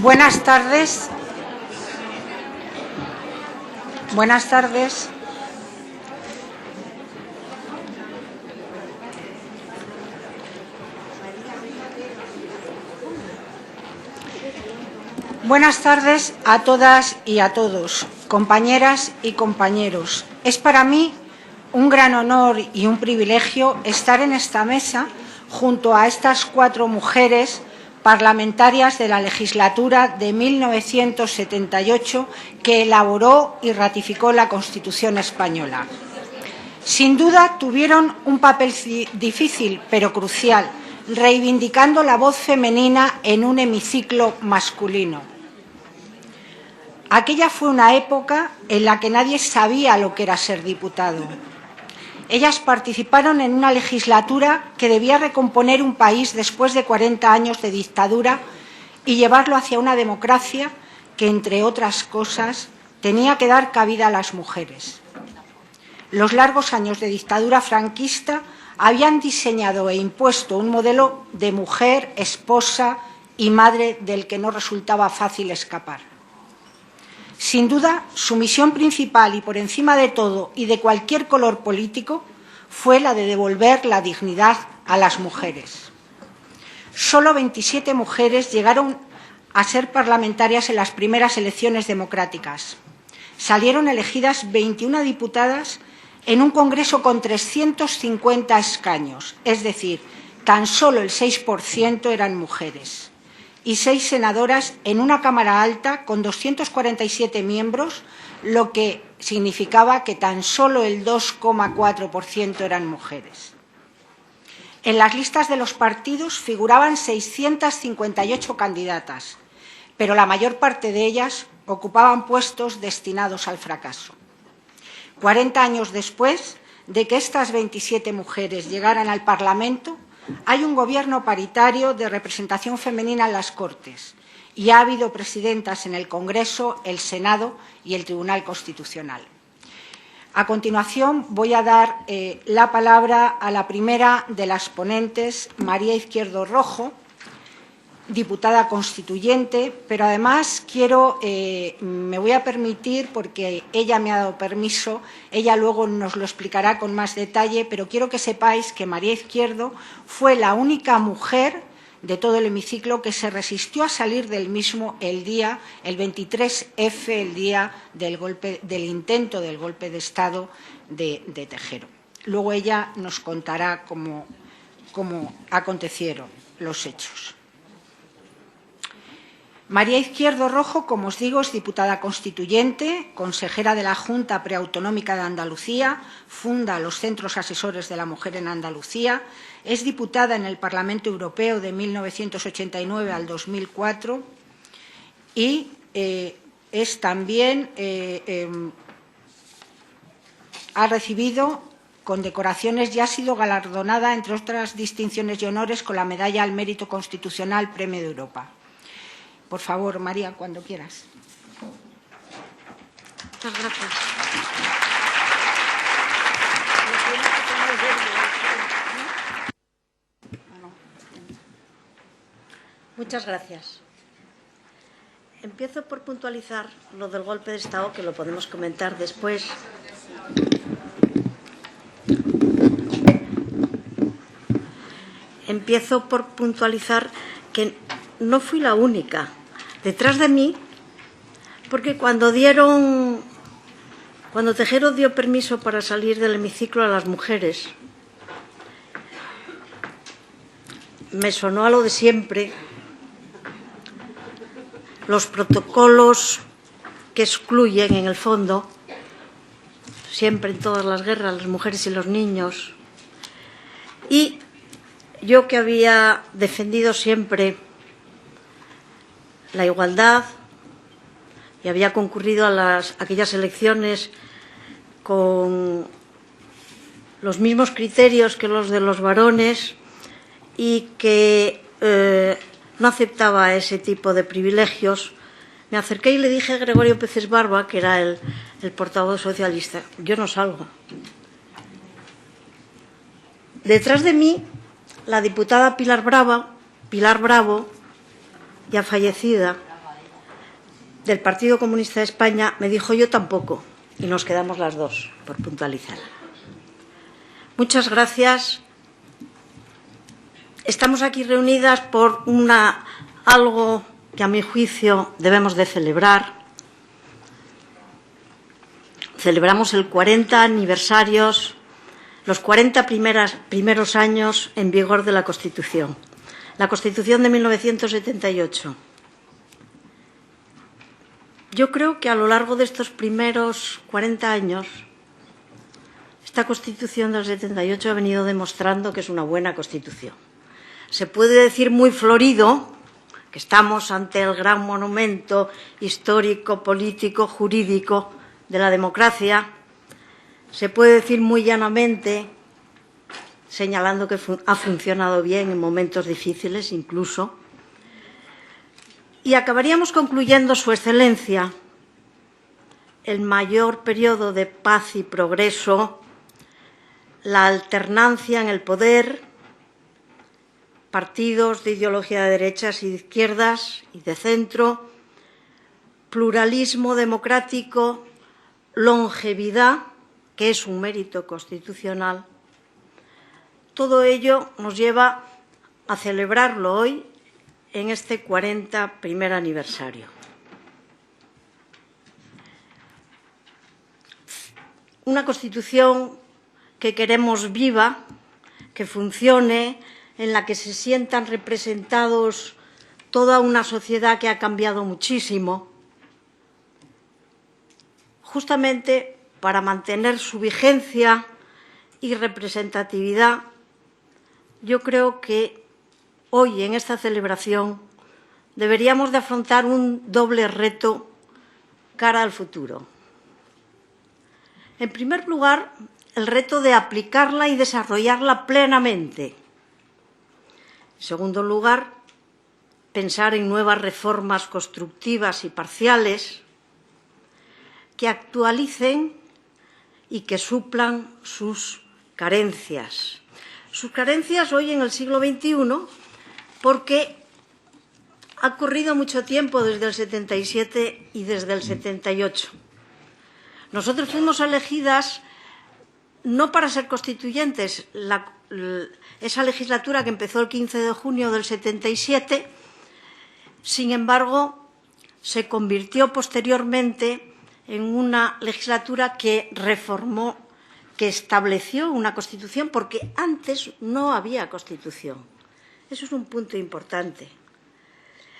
Buenas tardes. Buenas tardes. Buenas tardes a todas y a todos, compañeras y compañeros. Es para mí un gran honor y un privilegio estar en esta mesa junto a estas 4 mujeres parlamentarias de la legislatura de 1978 que elaboró y ratificó la Constitución española. Sin duda tuvieron un papel difícil pero crucial, reivindicando la voz femenina en un hemiciclo masculino. Aquella fue una época en la que nadie sabía lo que era ser diputado. Ellas participaron en una legislatura que debía recomponer un país después de 40 años de dictadura y llevarlo hacia una democracia que, entre otras cosas, tenía que dar cabida a las mujeres. Los largos años de dictadura franquista habían diseñado e impuesto un modelo de mujer, esposa y madre del que no resultaba fácil escapar. Sin duda, su misión principal y por encima de todo y de cualquier color político fue la de devolver la dignidad a las mujeres. Solo 27 mujeres llegaron a ser parlamentarias en las primeras elecciones democráticas. Salieron elegidas 21 diputadas en un Congreso con 350 escaños, es decir, tan solo el 6% eran mujeres, y 6 senadoras en una Cámara Alta con 247 miembros, lo que significaba que tan solo el 2,4% eran mujeres. En las listas de los partidos figuraban 658 candidatas, pero la mayor parte de ellas ocupaban puestos destinados al fracaso. 40 años después de que estas 27 mujeres llegaran al Parlamento, hay un gobierno paritario de representación femenina en las Cortes y ha habido presidentas en el Congreso, el Senado y el Tribunal Constitucional. A continuación, voy a dar la palabra a la primera de las ponentes, María Izquierdo Rojo, diputada constituyente, pero además me voy a permitir, porque ella me ha dado permiso, ella luego nos lo explicará con más detalle, pero quiero que sepáis que María Izquierdo fue la única mujer de todo el hemiciclo que se resistió a salir del mismo el 23F, el día del intento del golpe de Estado de Tejero. Luego ella nos contará cómo acontecieron los hechos. María Izquierdo Rojo, como os digo, es diputada constituyente, consejera de la Junta Preautonómica de Andalucía, funda los Centros Asesores de la Mujer en Andalucía, es diputada en el Parlamento Europeo de 1989 al 2004 y es también ha recibido condecoraciones y ha sido galardonada, entre otras distinciones y honores, con la Medalla al Mérito Constitucional Premio de Europa. Por favor, María, cuando quieras. Muchas gracias. Muchas gracias. Empiezo por puntualizar lo del golpe de Estado, que lo podemos comentar después. Empiezo por puntualizar que no fui la única detrás de mí, porque cuando Tejero dio permiso para salir del hemiciclo a las mujeres, me sonó a lo de siempre, los protocolos que excluyen en el fondo, siempre en todas las guerras, las mujeres y los niños. Y yo, que había defendido siempre la igualdad y había concurrido a aquellas elecciones con los mismos criterios que los de los varones y que no aceptaba ese tipo de privilegios, me acerqué y le dije a Gregorio Peces Barba, que era el portavoz socialista: yo no salgo. Detrás de mí, la diputada Pilar Bravo, ya fallecida, del Partido Comunista de España, me dijo yo tampoco, y nos quedamos las dos, por puntualizar. Muchas gracias. Estamos aquí reunidas por algo que, a mi juicio, debemos de celebrar. Celebramos el 40 aniversarios, los 40 primeros años en vigor de la Constitución. La Constitución de 1978. Yo creo que a lo largo de estos primeros 40 años, esta Constitución del 78 ha venido demostrando que es una buena Constitución. Se puede decir muy florido que estamos ante el gran monumento histórico, político, jurídico de la democracia. Se puede decir muy llanamente, señalando que ha funcionado bien en momentos difíciles incluso. Y acabaríamos concluyendo, Su Excelencia, el mayor periodo de paz y progreso, la alternancia en el poder, partidos de ideología de derechas y de izquierdas y de centro, pluralismo democrático, longevidad, que es un mérito constitucional. Todo ello nos lleva a celebrarlo hoy en este 40 primer aniversario. Una Constitución que queremos viva, que funcione, en la que se sientan representados toda una sociedad que ha cambiado muchísimo, justamente para mantener su vigencia y representatividad. Yo creo que hoy, en esta celebración, deberíamos de afrontar un doble reto cara al futuro. En primer lugar, el reto de aplicarla y desarrollarla plenamente. En segundo lugar, pensar en nuevas reformas constructivas y parciales que actualicen y que suplan sus carencias. Sus carencias hoy en el siglo XXI, porque ha corrido mucho tiempo desde el 77 y desde el 78. Nosotros fuimos elegidas no para ser constituyentes. Esa legislatura que empezó el 15 de junio del 77, sin embargo, se convirtió posteriormente en una legislatura que reformó, que estableció una Constitución, porque antes no había Constitución. Eso es un punto importante.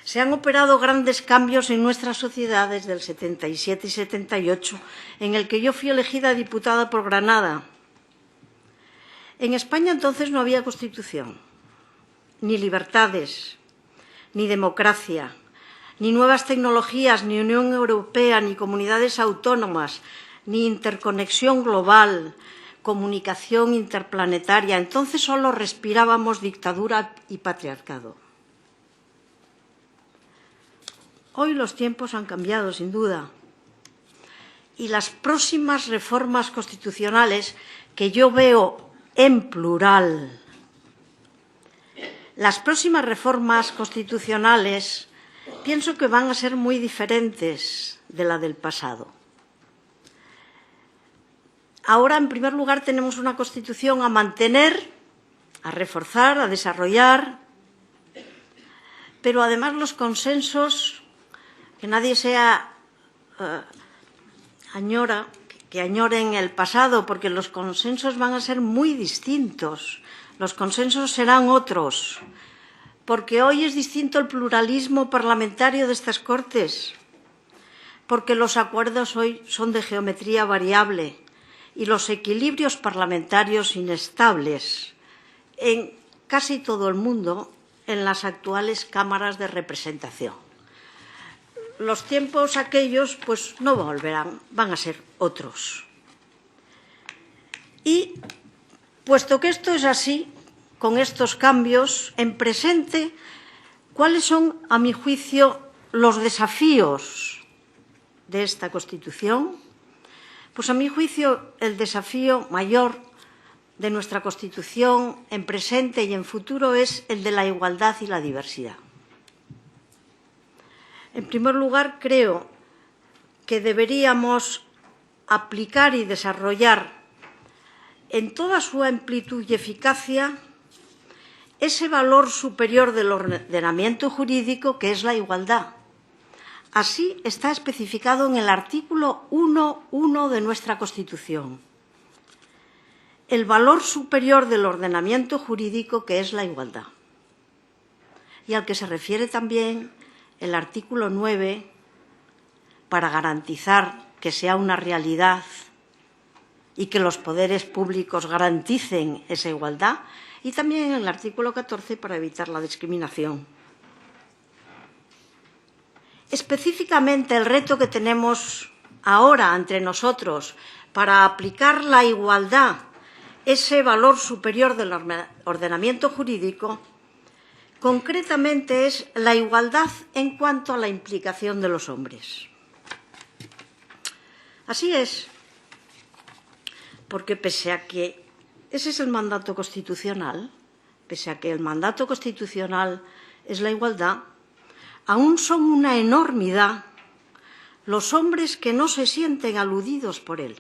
Se han operado grandes cambios en nuestra sociedad desde el 77 y 78, en el que yo fui elegida diputada por Granada. En España entonces no había Constitución, ni libertades, ni democracia, ni nuevas tecnologías, ni Unión Europea, ni comunidades autónomas, ni interconexión global, comunicación interplanetaria. Entonces solo respirábamos dictadura y patriarcado. Hoy los tiempos han cambiado, sin duda, y las próximas reformas constitucionales que yo veo en plural, las próximas reformas constitucionales pienso que van a ser muy diferentes de la del pasado. Ahora, en primer lugar, tenemos una Constitución a mantener, a reforzar, a desarrollar, pero además los consensos, que nadie que añoren el pasado, porque los consensos van a ser muy distintos, los consensos serán otros, porque hoy es distinto el pluralismo parlamentario de estas Cortes, porque los acuerdos hoy son de geometría variable y los equilibrios parlamentarios inestables en casi todo el mundo en las actuales cámaras de representación. Los tiempos aquellos pues no volverán, van a ser otros. Y puesto que esto es así, con estos cambios, en presente, ¿cuáles son, a mi juicio, los desafíos de esta Constitución? Pues, a mi juicio, el desafío mayor de nuestra Constitución en presente y en futuro es el de la igualdad y la diversidad. En primer lugar, creo que deberíamos aplicar y desarrollar en toda su amplitud y eficacia ese valor superior del ordenamiento jurídico que es la igualdad. Así está especificado en el artículo 1.1 de nuestra Constitución. El valor superior del ordenamiento jurídico que es la igualdad. Y al que se refiere también el artículo 9 para garantizar que sea una realidad y que los poderes públicos garanticen esa igualdad, y también el artículo 14 para evitar la discriminación. Específicamente el reto que tenemos ahora entre nosotros para aplicar la igualdad, ese valor superior del ordenamiento jurídico, concretamente es la igualdad en cuanto a la implicación de los hombres. Así es, porque pese a que ese es el mandato constitucional, pese a que el mandato constitucional es la igualdad, aún son una enormidad los hombres que no se sienten aludidos por él,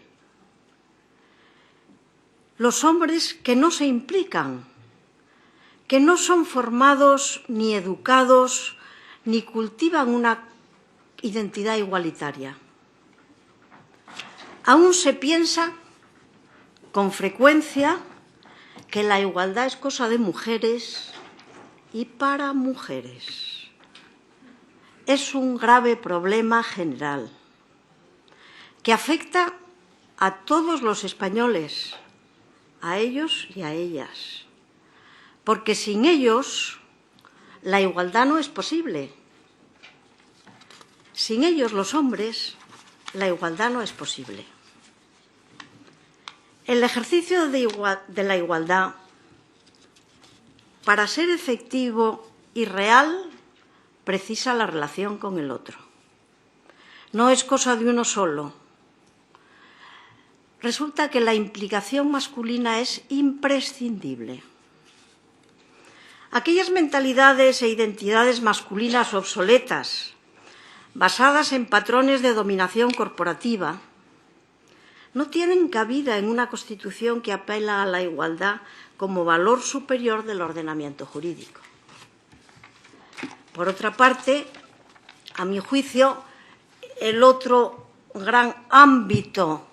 los hombres que no se implican, que no son formados ni educados ni cultivan una identidad igualitaria. Aún se piensa con frecuencia que la igualdad es cosa de mujeres y para mujeres. Es un grave problema general que afecta a todos los españoles, a ellos y a ellas, porque sin ellos la igualdad no es posible. Sin ellos, los hombres, la igualdad no es posible. El ejercicio de la igualdad, para ser efectivo y real, precisa la relación con el otro. No es cosa de uno solo. Resulta que la implicación masculina es imprescindible. Aquellas mentalidades e identidades masculinas obsoletas, basadas en patrones de dominación corporativa, no tienen cabida en una Constitución que apela a la igualdad como valor superior del ordenamiento jurídico. Por otra parte, a mi juicio, el otro gran ámbito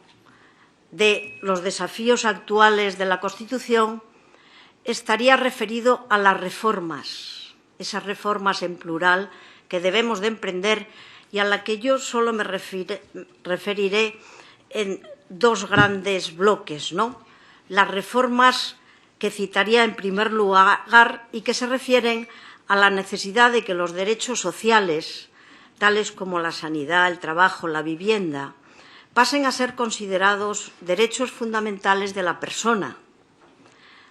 de los desafíos actuales de la Constitución estaría referido a las reformas, esas reformas en plural que debemos de emprender y a la que yo solo me referiré en dos grandes bloques, ¿no? Las reformas que citaría en primer lugar y que se refieren a la necesidad de que los derechos sociales, tales como la sanidad, el trabajo, la vivienda, pasen a ser considerados derechos fundamentales de la persona,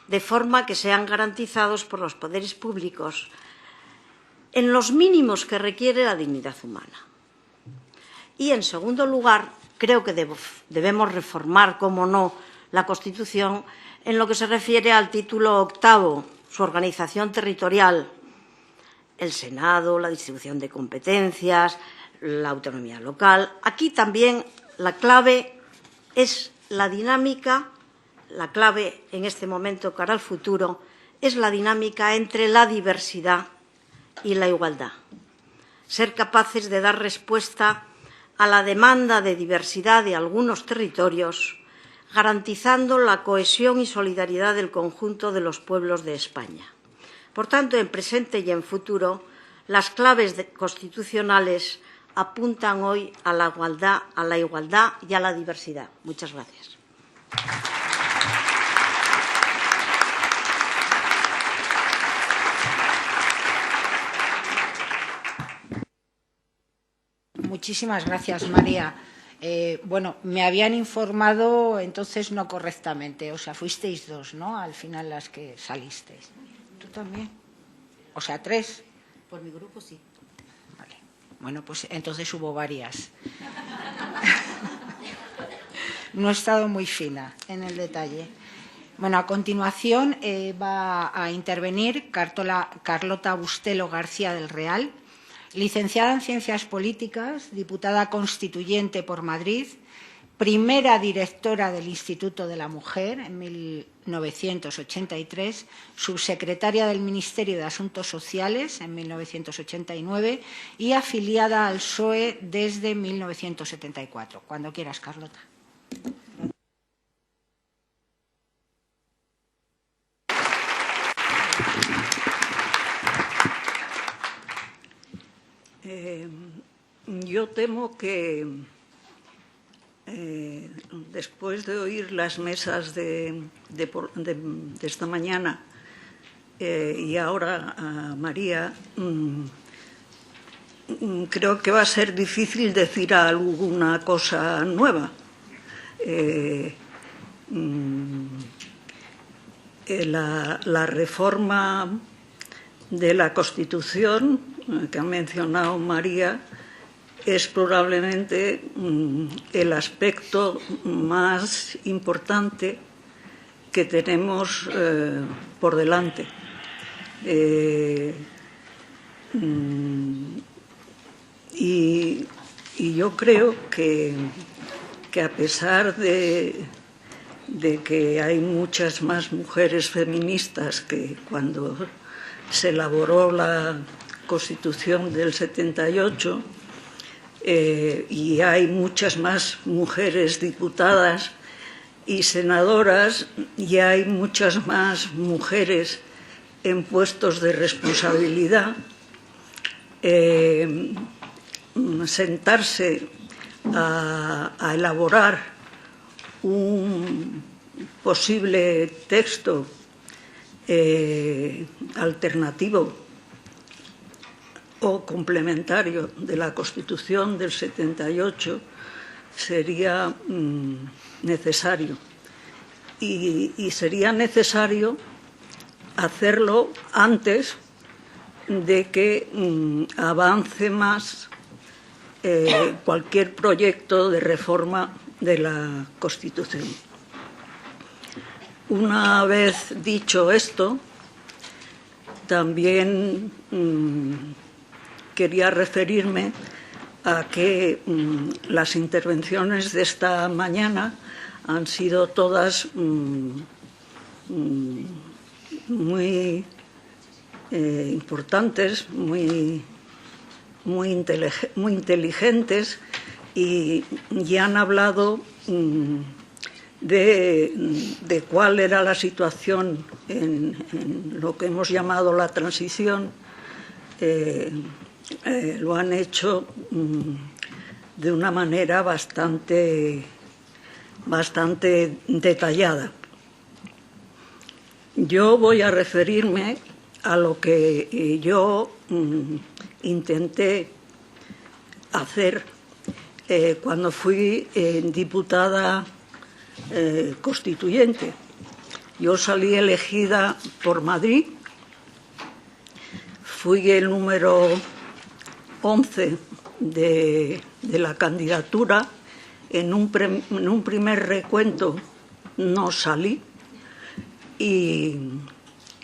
de forma que sean garantizados por los poderes públicos en los mínimos que requiere la dignidad humana. Y, en segundo lugar, creo que debemos reformar, cómo no, la Constitución en lo que se refiere al título octavo, su organización territorial, el Senado, la distribución de competencias, la autonomía local. Aquí también la clave es la dinámica, la clave en este momento cara al futuro, es la dinámica entre la diversidad y la igualdad. Ser capaces de dar respuesta a la demanda de diversidad de algunos territorios, garantizando la cohesión y solidaridad del conjunto de los pueblos de España. Por tanto, en presente y en futuro, las claves constitucionales apuntan hoy a la igualdad y a la diversidad. Muchas gracias. Muchísimas gracias, María. Bueno, me habían informado entonces no correctamente. O sea, fuisteis dos, ¿no? Al final las que salisteis. ¿Tú también? O sea, tres. Por mi grupo sí. Vale. Bueno, pues entonces hubo varias. No he estado muy fina en el detalle. Bueno, a continuación va a intervenir Carlota Bustelo García del Real, Licenciada en Ciencias Políticas, diputada constituyente por Madrid, primera directora del Instituto de la Mujer en 1983, subsecretaria del Ministerio de Asuntos Sociales en 1989 y afiliada al PSOE desde 1974. Cuando quieras, Carlota. Yo temo que después de oír las mesas de esta mañana y ahora a María, creo que va a ser difícil decir alguna cosa nueva. La reforma de la Constitución que ha mencionado María es probablemente el aspecto más importante que tenemos por delante. Y yo creo que a pesar de que hay muchas más mujeres feministas que cuando se elaboró la Constitución del 78, y hay muchas más mujeres diputadas y senadoras, y hay muchas más mujeres en puestos de responsabilidad, sentarse a elaborar un posible texto alternativo o complementario de la Constitución del 78 sería necesario. Y sería necesario hacerlo antes de que avance más cualquier proyecto de reforma de la Constitución. Una vez dicho esto, también quería referirme a que las intervenciones de esta mañana han sido todas muy importantes, muy inteligentes y han hablado de cuál era la situación en lo que hemos llamado la transición. Lo han hecho de una manera bastante detallada. Yo voy a referirme a lo que yo intenté hacer cuando fui diputada constituyente. Yo salí elegida por Madrid, fui el número 11 de la candidatura. En un primer recuento no salí y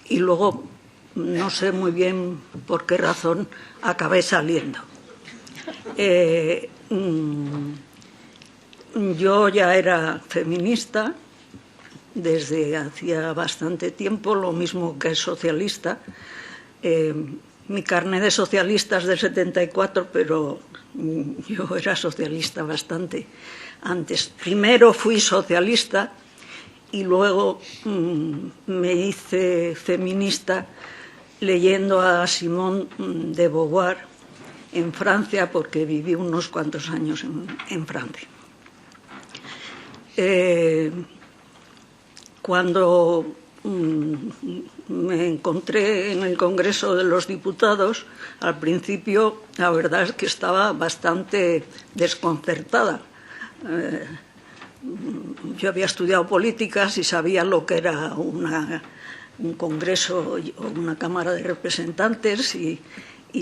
luego no sé muy bien por qué razón acabé saliendo. Yo ya era feminista desde hacía bastante tiempo, lo mismo que socialista. Mi carné de socialista es del 74, pero yo era socialista bastante antes. Primero fui socialista y luego me hice feminista leyendo a Simone de Beauvoir en Francia, porque viví unos cuantos años en Francia. Cuando me encontré en el Congreso de los Diputados, al principio la verdad es que estaba bastante desconcertada. Yo había estudiado políticas y sabía lo que era un Congreso o una Cámara de Representantes y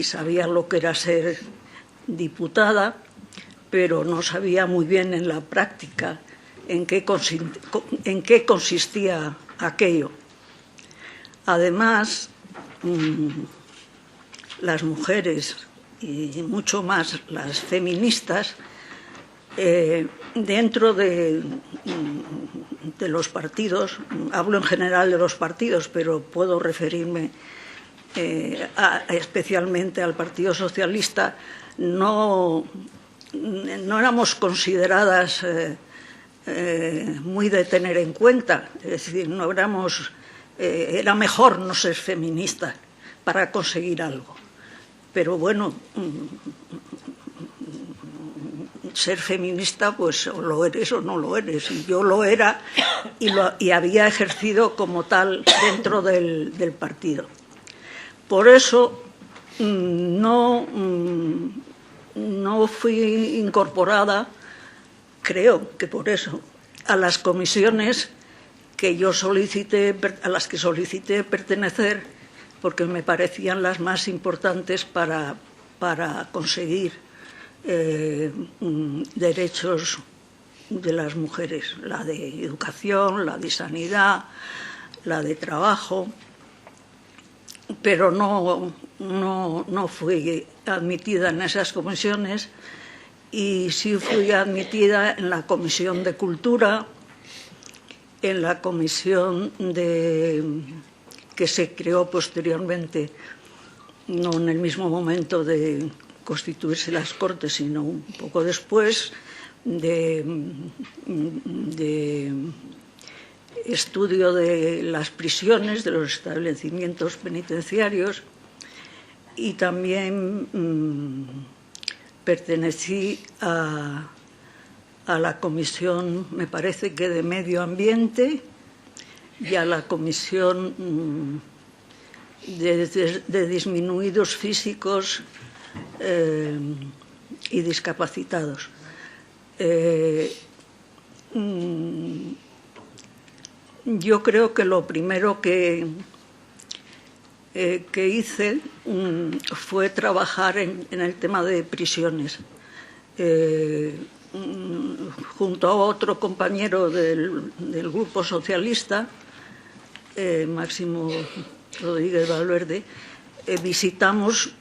sabía lo que era ser diputada, pero no sabía muy bien en la práctica en qué consistía aquello. Además, las mujeres y mucho más las feministas, dentro de los partidos, hablo en general de los partidos, pero puedo referirme especialmente al Partido Socialista, no éramos consideradas muy de tener en cuenta, es decir, no éramos, era mejor no ser feminista para conseguir algo. Pero bueno, ser feminista, pues o lo eres o no lo eres. Y yo lo era y había ejercido como tal dentro del partido. Por eso no fui incorporada, creo que por eso, a las comisiones que yo solicité, a las que solicité pertenecer, porque me parecían las más importantes para conseguir derechos de las mujeres, la de educación, la de sanidad, la de trabajo, pero no fui admitida en esas comisiones, y sí fui admitida en la Comisión de Cultura, en la comisión que se creó posteriormente, no en el mismo momento de constituirse las Cortes, sino un poco después, de estudio de las prisiones, de los establecimientos penitenciarios, y también pertenecí a la Comisión, me parece que de Medio Ambiente, y a la Comisión de Disminuidos Físicos y Discapacitados. Yo creo que lo primero que hice fue trabajar en el tema de prisiones. Junto a otro compañero del Grupo Socialista, Máximo Rodríguez Valverde, visitamos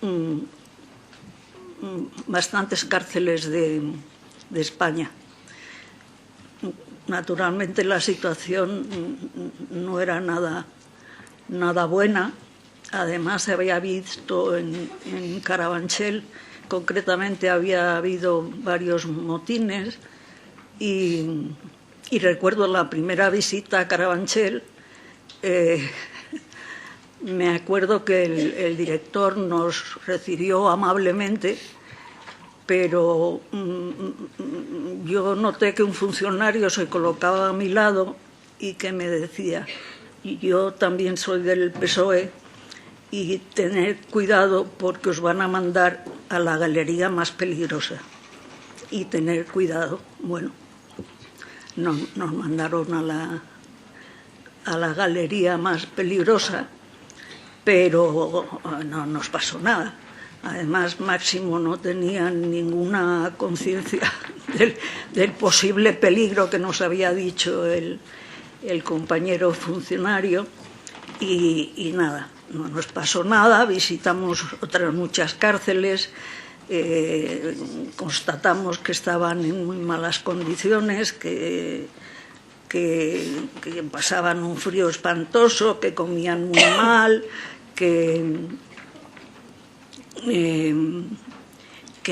bastantes cárceles de España. Naturalmente la situación no era nada buena. Además, se había visto en Carabanchel, concretamente había habido varios motines, y recuerdo la primera visita a Carabanchel. Me acuerdo que el director nos recibió amablemente, pero yo noté que un funcionario se colocaba a mi lado y que me decía: yo también soy del PSOE, y tener cuidado porque os van a mandar a la galería más peligrosa. Y tener cuidado. Bueno, nos mandaron a la galería más peligrosa, pero no nos pasó nada. Además, Máximo no tenía ninguna conciencia del posible peligro que nos había dicho el compañero funcionario, y nada. No nos pasó nada, visitamos otras muchas cárceles, constatamos que estaban en muy malas condiciones, que pasaban un frío espantoso, que comían muy mal, que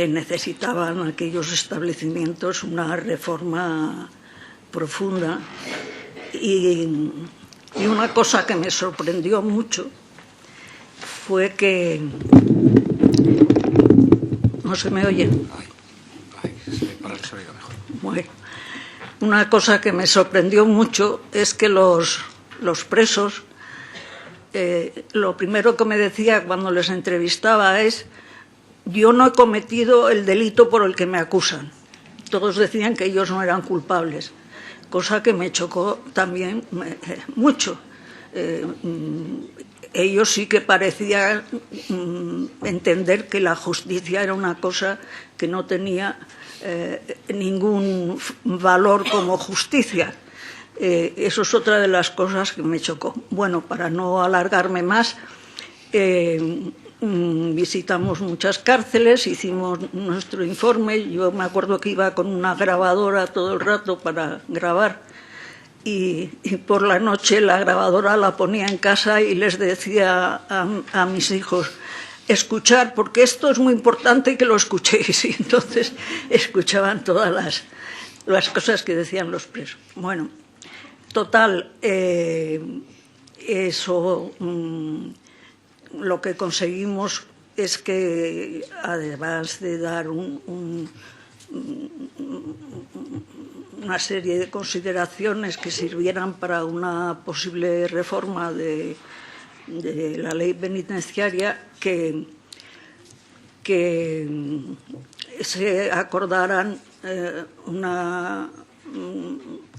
necesitaban aquellos establecimientos una reforma profunda. Y una cosa que me sorprendió mucho fue que... ¿No se me oye? Para que se oiga mejor. Bueno, una cosa que me sorprendió mucho es que los presos, lo primero que me decía cuando les entrevistaba es: yo no he cometido el delito por el que me acusan. Todos decían que ellos no eran culpables, cosa que me chocó también mucho. Ellos sí que parecían entender que la justicia era una cosa que no tenía ningún valor como justicia. Eso es otra de las cosas que me chocó. Bueno, para no alargarme más, visitamos muchas cárceles, hicimos nuestro informe. Yo me acuerdo que iba con una grabadora todo el rato para grabar y por la noche la grabadora la ponía en casa y les decía a mis hijos: escuchar, porque esto es muy importante que lo escuchéis. Y entonces escuchaban todas las cosas que decían los presos. Bueno, total, eso... lo que conseguimos es que, además de dar una serie de consideraciones que sirvieran para una posible reforma de la ley penitenciaria, que se acordaran una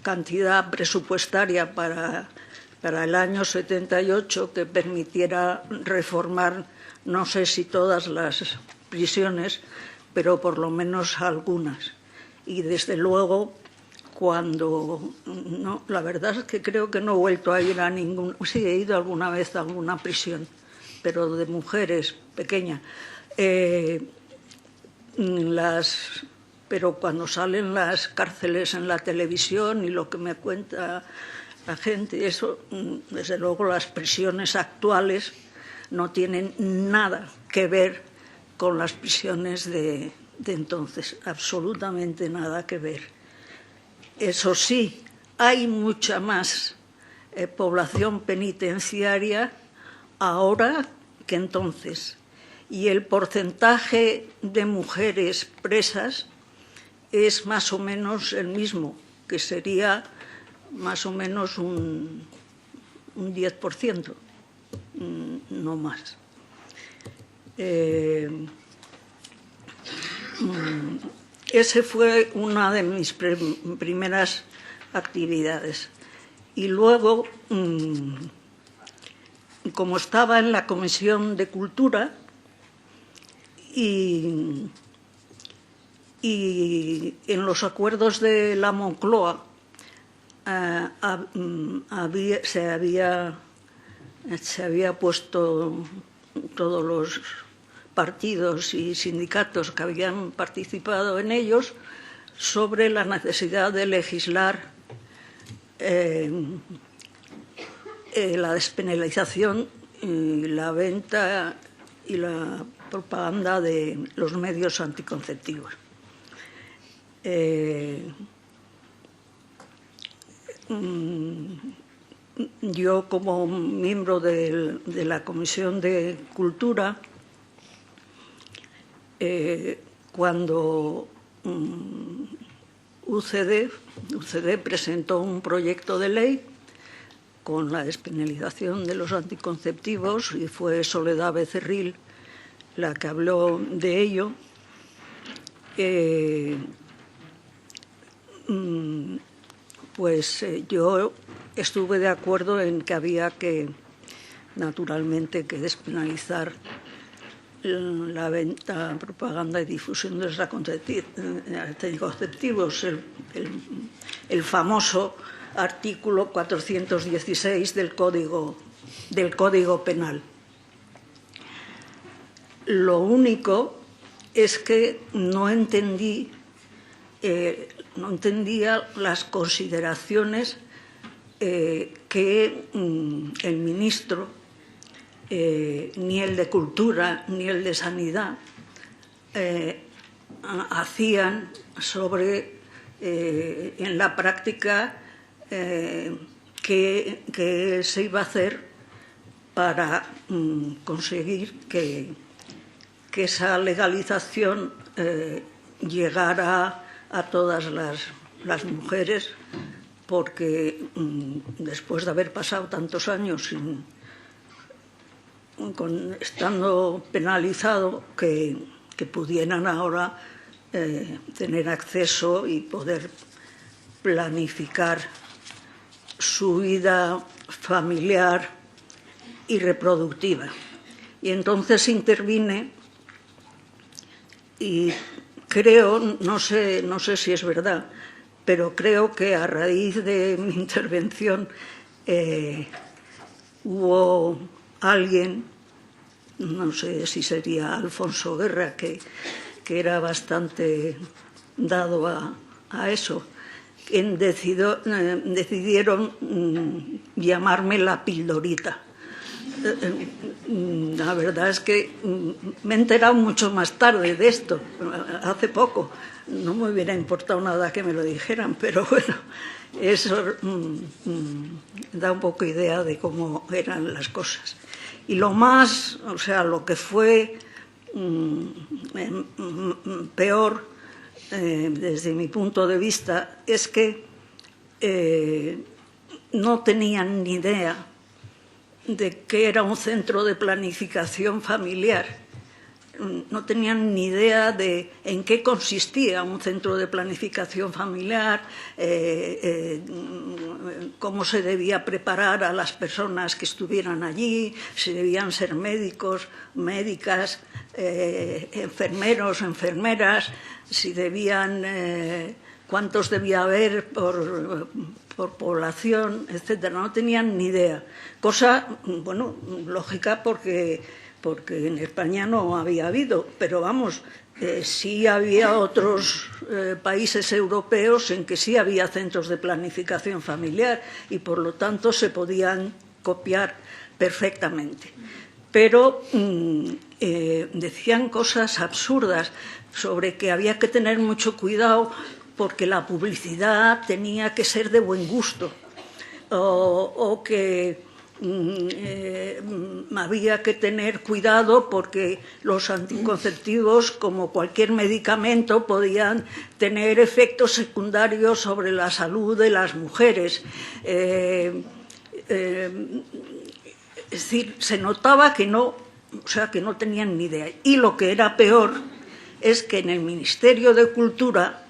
cantidad presupuestaria para el año 78 que permitiera reformar, no sé si todas las prisiones, pero por lo menos algunas. Y desde luego, la verdad es que creo que no he vuelto a ir a ningún... Sí, he ido alguna vez a alguna prisión, pero de mujeres, pequeña. Pero cuando salen las cárceles en la televisión y lo que me cuenta la gente, eso, desde luego, las prisiones actuales no tienen nada que ver con las prisiones de entonces, absolutamente nada que ver. Eso sí, hay mucha más población penitenciaria ahora que entonces, y el porcentaje de mujeres presas es más o menos el mismo, que sería más o menos un 10%, no más. Esa fue una de mis primeras actividades. Y luego, como estaba en la Comisión de Cultura y en los acuerdos de la Moncloa, se había puesto todos los partidos y sindicatos que habían participado en ellos sobre la necesidad de legislar la despenalización y la venta y la propaganda de los medios anticonceptivos. Yo, como miembro de la Comisión de Cultura, cuando UCD presentó un proyecto de ley con la despenalización de los anticonceptivos, y fue Soledad Becerril la que habló de ello, pues yo estuve de acuerdo en que había que, naturalmente, que despenalizar la venta, propaganda y difusión de los anticonceptivos, el famoso artículo 416 del Código Penal. Lo único es que no entendía las consideraciones que el ministro, ni el de Cultura ni el de Sanidad, hacían sobre, en la práctica, qué se iba a hacer para conseguir que esa legalización llegara a todas las mujeres, porque después de haber pasado tantos años estando penalizado, que pudieran ahora tener acceso y poder planificar su vida familiar y reproductiva. Y entonces intervine y creo, no sé si es verdad, pero creo que a raíz de mi intervención hubo alguien no sé si sería Alfonso Guerra, que era bastante dado a eso, decidieron llamarme la Pildorita. La verdad es que me he enterado mucho más tarde de esto, hace poco. No me hubiera importado nada que me lo dijeran, pero bueno, eso da un poco idea de cómo eran las cosas. Y lo más, o sea, lo que fue peor desde mi punto de vista es que no tenían ni idea de qué era un centro de planificación familiar. No tenían ni idea de en qué consistía un centro de planificación familiar, cómo se debía preparar a las personas que estuvieran allí, si debían ser médicos, médicas, enfermeros, enfermeras, si debían, cuántos debía haber por población, etcétera. No tenían ni idea. Cosa, bueno, lógica porque en España no había habido, pero vamos, sí había otros países europeos en que sí había centros de planificación familiar y por lo tanto se podían copiar perfectamente. Pero decían cosas absurdas sobre que había que tener mucho cuidado porque la publicidad tenía que ser de buen gusto o que había que tener cuidado porque los anticonceptivos, como cualquier medicamento, podían tener efectos secundarios sobre la salud de las mujeres. Es decir, se notaba que no, o sea, que no tenían ni idea. Y lo que era peor es que en el Ministerio de Cultura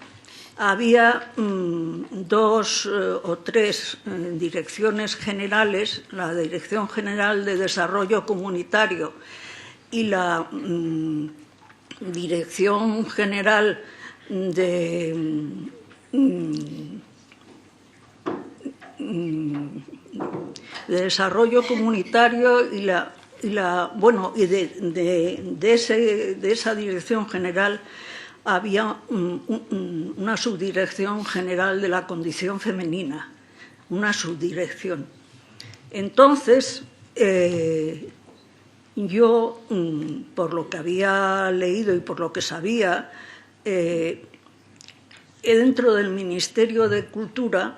había 2 o 3 direcciones generales, la Dirección General de Desarrollo Comunitario y la Dirección General de Desarrollo Comunitario y de esa Dirección General había una subdirección general de la condición femenina, una subdirección. Entonces, yo, por lo que había leído y por lo que sabía, dentro del Ministerio de Cultura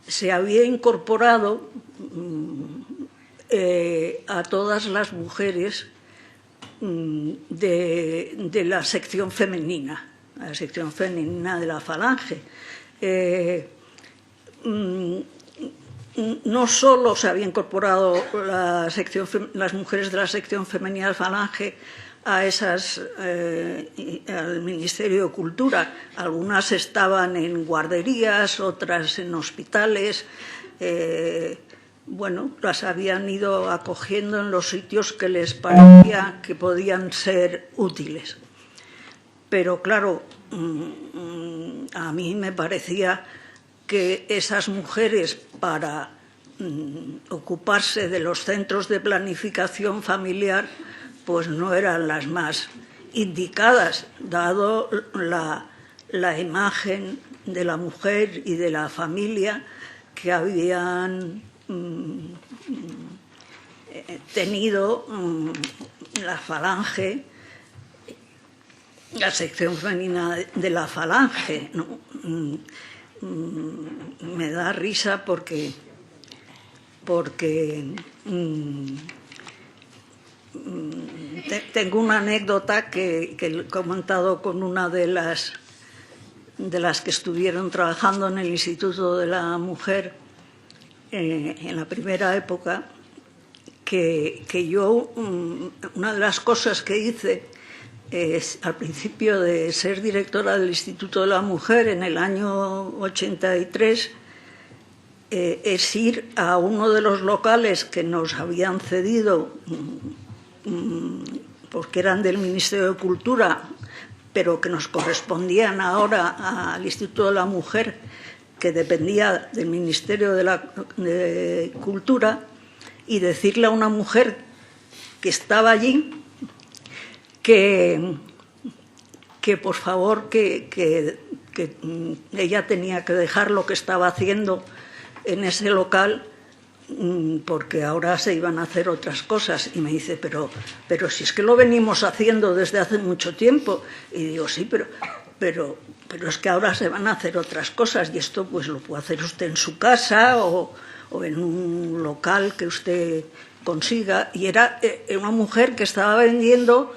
se había incorporado a todas las mujeres de la sección femenina de la Falange. No solo se había incorporado las mujeres de la sección femenina de la Falange al Ministerio de Cultura, algunas estaban en guarderías, otras en hospitales. Bueno, las habían ido acogiendo en los sitios que les parecía que podían ser útiles. Pero claro, a mí me parecía que esas mujeres para ocuparse de los centros de planificación familiar pues no eran las más indicadas, dado la imagen de la mujer y de la familia que habían tenido la Falange, la sección femenina de la Falange, ¿no? Me da risa porque tengo una anécdota que he comentado con una de las que estuvieron trabajando en el Instituto de la Mujer en la primera época, que yo, una de las cosas que hice al principio de ser directora del Instituto de la Mujer en el año 83, es ir a uno de los locales que nos habían cedido, porque eran del Ministerio de Cultura, pero que nos correspondían ahora al Instituto de la Mujer, que dependía del Ministerio de Cultura, y decirle a una mujer estaba allí, que por favor, que ella tenía que dejar lo que estaba haciendo en ese local porque ahora se iban a hacer otras cosas. Y me dice, pero si es que lo venimos haciendo desde hace mucho tiempo. Y digo, sí, pero es que ahora se van a hacer otras cosas y esto pues lo puede hacer usted en su casa o en un local que usted consiga. Y era una mujer que estaba vendiendo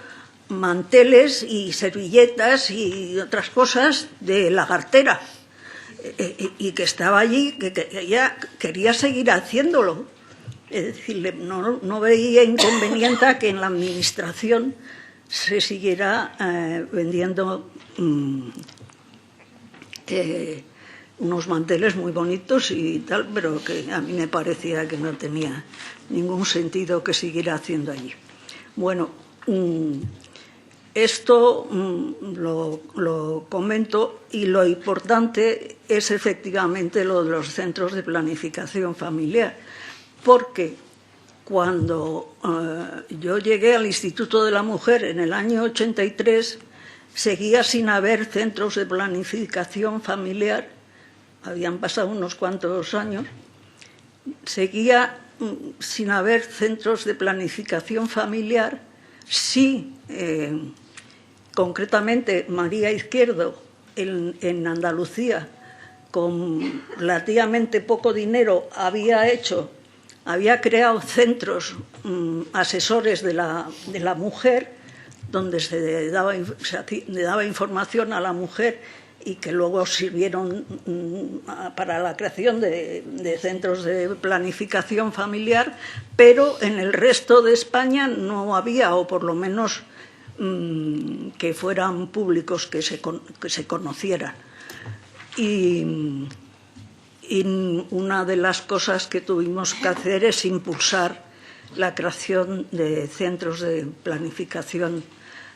manteles y servilletas y otras cosas de lagartera, y que estaba allí, que ella quería seguir haciéndolo. Es decir, no veía inconveniente a que en la administración se siguiera vendiendo unos manteles muy bonitos y tal, pero que a mí me parecía que no tenía ningún sentido que siguiera haciendo allí. Bueno, esto lo comento, y lo importante es efectivamente lo de los centros de planificación familiar, porque cuando yo llegué al Instituto de la Mujer en el año 83, seguía sin haber centros de planificación familiar. Habían pasado unos cuantos años, seguía sin haber centros de planificación familiar. Sí, concretamente María Izquierdo en Andalucía, con relativamente poco dinero, había creado centros asesores de la mujer, donde se le daba información a la mujer y que luego sirvieron para la creación de centros de planificación familiar, pero en el resto de España no había, o por lo menos que fueran públicos, que se conocieran. Y una de las cosas que tuvimos que hacer es impulsar la creación de centros de planificación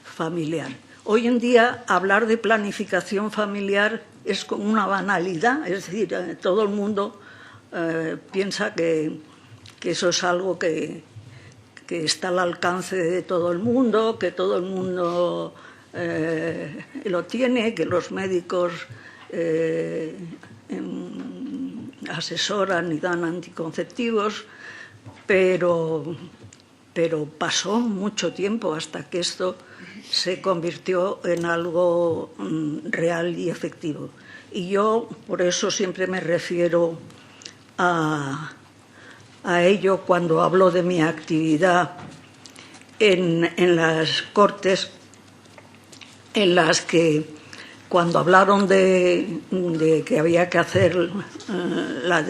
familiar. Hoy en día hablar de planificación familiar es como una banalidad, es decir, todo el mundo piensa que eso es algo que está al alcance de todo el mundo, que todo el mundo lo tiene, que los médicos asesoran y dan anticonceptivos, pero pasó mucho tiempo hasta que esto se convirtió en algo real y efectivo. Y yo por eso siempre me refiero a ello cuando hablo de mi actividad en las Cortes, en las que cuando hablaron de que había que hacer la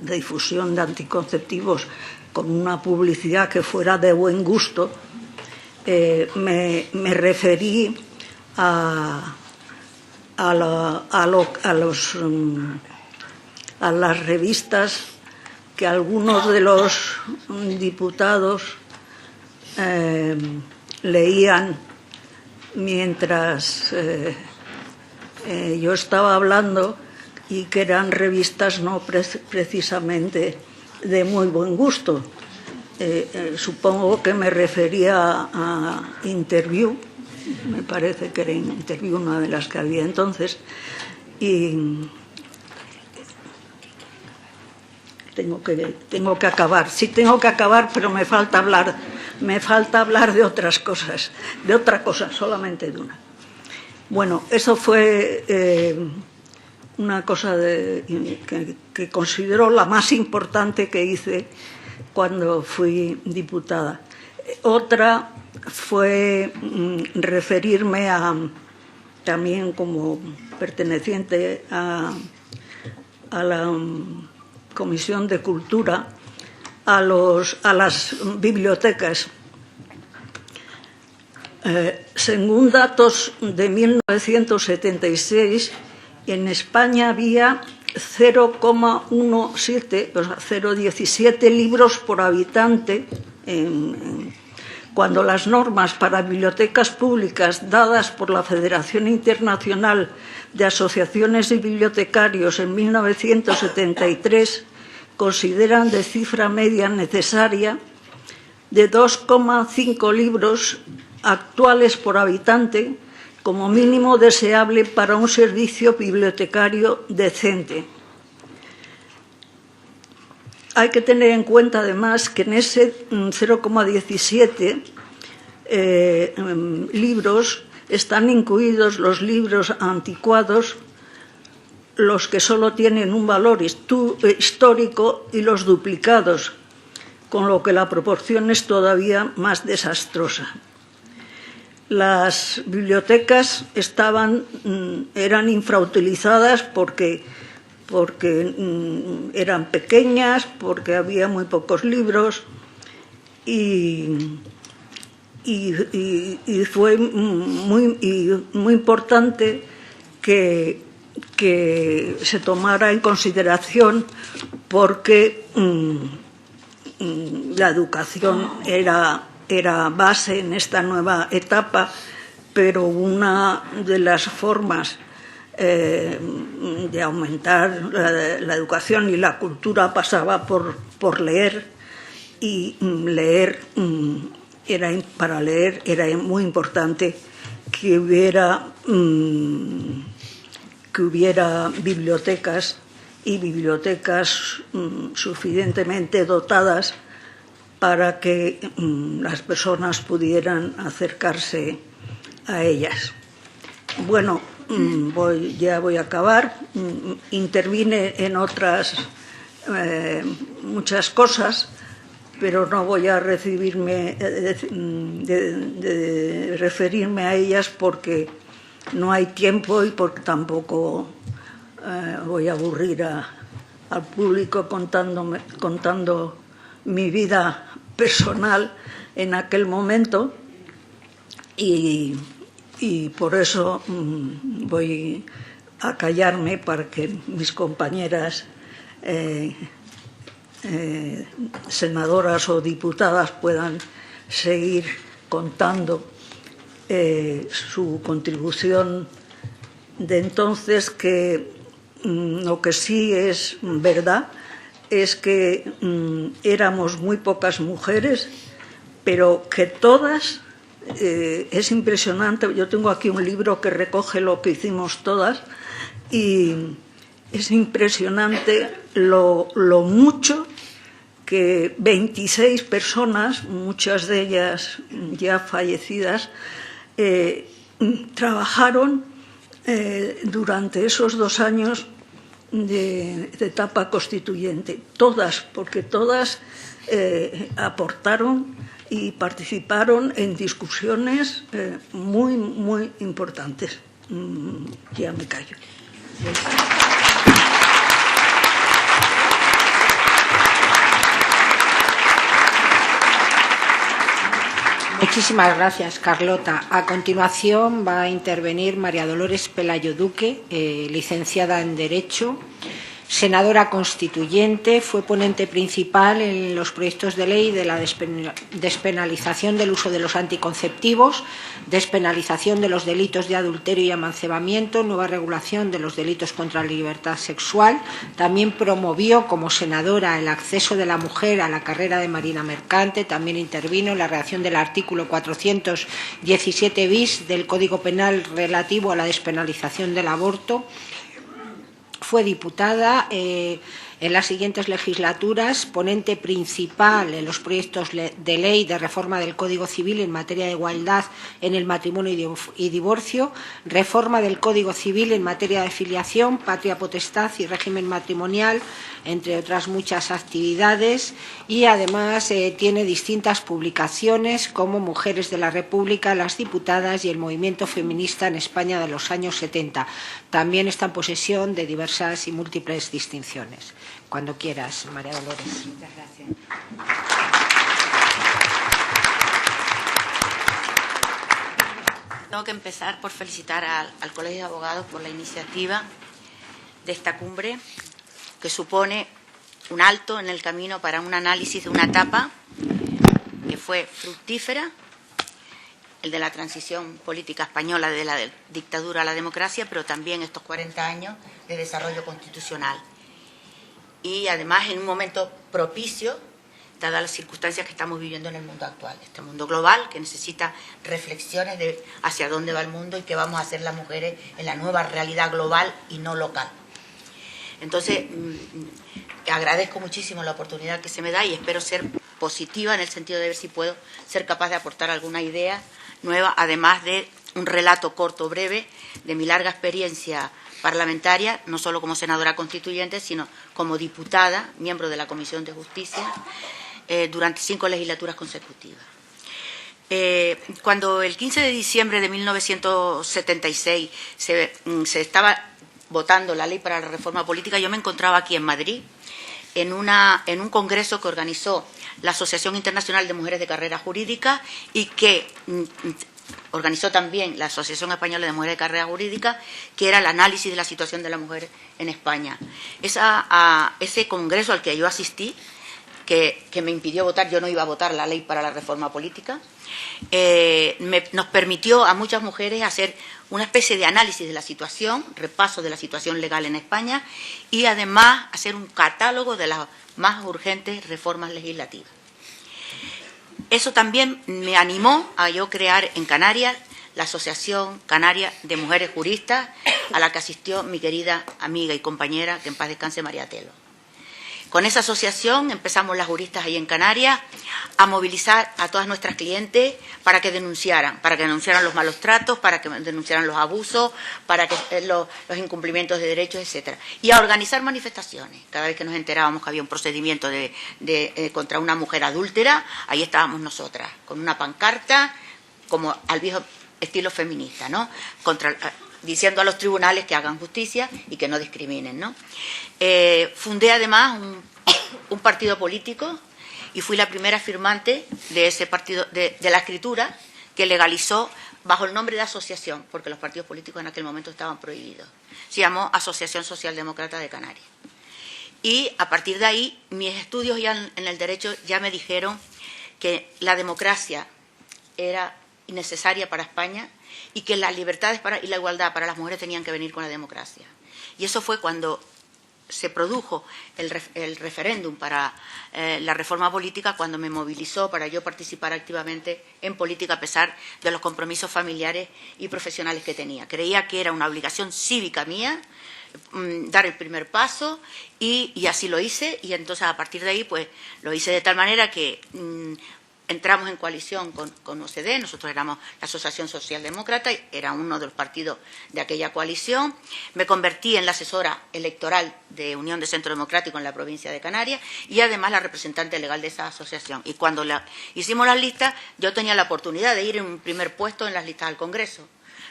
difusión de anticonceptivos con una publicidad que fuera de buen gusto, me referí a las revistas que algunos de los diputados leían mientras yo estaba hablando, y que eran revistas no precisamente de muy buen gusto. Supongo que me refería a Interview, me parece que era Interview una de las que había entonces, y tengo que acabar. Sí, tengo que acabar, pero me falta hablar de otras cosas, de otra cosa, solamente de una. Bueno, eso fue una cosa que considero la más importante que hice cuando fui diputada. Otra fue referirme también como perteneciente a la Comisión de Cultura, a las bibliotecas. Según datos de 1976, en España había 0,17, o sea, 0,17 libros por habitante, cuando las normas para bibliotecas públicas dadas por la Federación Internacional de Asociaciones de Bibliotecarios en 1973 consideran de cifra media necesaria de 2,5 libros actuales por habitante, como mínimo deseable para un servicio bibliotecario decente. Hay que tener en cuenta, además, que en ese 0,17 libros están incluidos los libros anticuados, los que solo tienen un valor histórico y los duplicados, con lo que la proporción es todavía más desastrosa. Las bibliotecas eran infrautilizadas porque eran pequeñas, porque había muy pocos libros y fue muy importante que se tomara en consideración, porque la educación era base en esta nueva etapa, pero una de las formas de aumentar la educación y la cultura pasaba por leer, y para leer era muy importante que hubiera bibliotecas suficientemente dotadas para que las personas pudieran acercarse a ellas. Bueno, ya voy a acabar. Intervine en otras muchas cosas, pero no voy a referirme a ellas porque no hay tiempo y porque tampoco voy a aburrir al público contando mi vida personal en aquel momento, y por eso voy a callarme para que mis compañeras senadoras o diputadas puedan seguir contando su contribución de entonces, que lo que sí es verdad es que éramos muy pocas mujeres, pero que todas, es impresionante. Yo tengo aquí un libro que recoge lo que hicimos todas, y es impresionante lo mucho que 26 personas, muchas de ellas ya fallecidas, trabajaron durante esos 2 años de etapa constituyente. Todas, porque todas aportaron y participaron en discusiones muy, muy importantes. Ya me callo. Muchísimas gracias, Carlota. A continuación va a intervenir María Dolores Pelayo Duque, licenciada en Derecho, senadora constituyente, fue ponente principal en los proyectos de ley de la despenalización del uso de los anticonceptivos, despenalización de los delitos de adulterio y amancebamiento, nueva regulación de los delitos contra la libertad sexual. También promovió como senadora el acceso de la mujer a la carrera de marina mercante. También intervino en la redacción del artículo 417 bis del Código Penal relativo a la despenalización del aborto. Fue diputada en las siguientes legislaturas, ponente principal en los proyectos de ley de reforma del Código Civil en materia de igualdad en el matrimonio y divorcio, reforma del Código Civil en materia de filiación, patria potestad y régimen matrimonial, entre otras muchas actividades, y además tiene distintas publicaciones como Mujeres de la República, Las Diputadas y el Movimiento Feminista en España de los años 70. También está en posesión de diversas y múltiples distinciones. Cuando quieras, María Dolores. Muchas gracias. Tengo que empezar por felicitar al Colegio de Abogados por la iniciativa de esta cumbre, que supone un alto en el camino para un análisis de una etapa que fue fructífera, el de la transición política española de la dictadura a la democracia, pero también estos 40 años de desarrollo constitucional. Y además en un momento propicio dadas las circunstancias que estamos viviendo en el mundo actual, este mundo global que necesita reflexiones de hacia dónde va el mundo y qué vamos a hacer las mujeres en la nueva realidad global y no local. Entonces, agradezco muchísimo la oportunidad que se me da y espero ser positiva en el sentido de ver si puedo ser capaz de aportar alguna idea nueva, además de un relato corto, breve, de mi larga experiencia parlamentaria, no solo como senadora constituyente, sino como diputada, miembro de la Comisión de Justicia, durante 5 legislaturas consecutivas. Cuando el 15 de diciembre de 1976 se estaba votando la ley para la reforma política, yo me encontraba aquí en Madrid, en un congreso que organizó la Asociación Internacional de Mujeres de Carrera Jurídica y que organizó también la Asociación Española de Mujeres de Carrera Jurídica, que era el análisis de la situación de la mujer en España. Ese congreso al que yo asistí, que me impidió votar, yo no iba a votar la ley para la reforma política, nos permitió a muchas mujeres hacer una especie de análisis de la situación, repaso de la situación legal en España y además hacer un catálogo de las más urgentes reformas legislativas. Eso también me animó a yo crear en Canarias la Asociación Canaria de Mujeres Juristas, a la que asistió mi querida amiga y compañera, que en paz descanse, María Telo. Con esa asociación empezamos las juristas ahí en Canarias a movilizar a todas nuestras clientes para que denunciaran los malos tratos, para que denunciaran los abusos, para que los incumplimientos de derechos, etcétera, y a organizar manifestaciones. Cada vez que nos enterábamos que había un procedimiento contra una mujer adúltera, ahí estábamos nosotras, con una pancarta, como al viejo estilo feminista, ¿no? Diciendo a los tribunales que hagan justicia y que no discriminen, ¿no? Fundé además un partido político y fui la primera firmante de ese partido, de la escritura que legalizó bajo el nombre de asociación, porque los partidos políticos en aquel momento estaban prohibidos. Se llamó Asociación Socialdemócrata de Canarias. Y a partir de ahí, mis estudios ya en el derecho ya me dijeron que la democracia era innecesaria para España y que las libertades y la igualdad para las mujeres tenían que venir con la democracia. Y eso fue cuando se produjo el referéndum para la reforma política, cuando me movilizó para yo participar activamente en política a pesar de los compromisos familiares y profesionales que tenía. Creía que era una obligación cívica mía dar el primer paso y así lo hice, y entonces a partir de ahí pues lo hice de tal manera que entramos en coalición con OCDE, nosotros éramos la Asociación Socialdemócrata, era uno de los partidos de aquella coalición. Me convertí en la asesora electoral de Unión de Centro Democrático en la provincia de Canarias y además la representante legal de esa asociación. Y cuando hicimos las listas, yo tenía la oportunidad de ir en un primer puesto en las listas al Congreso.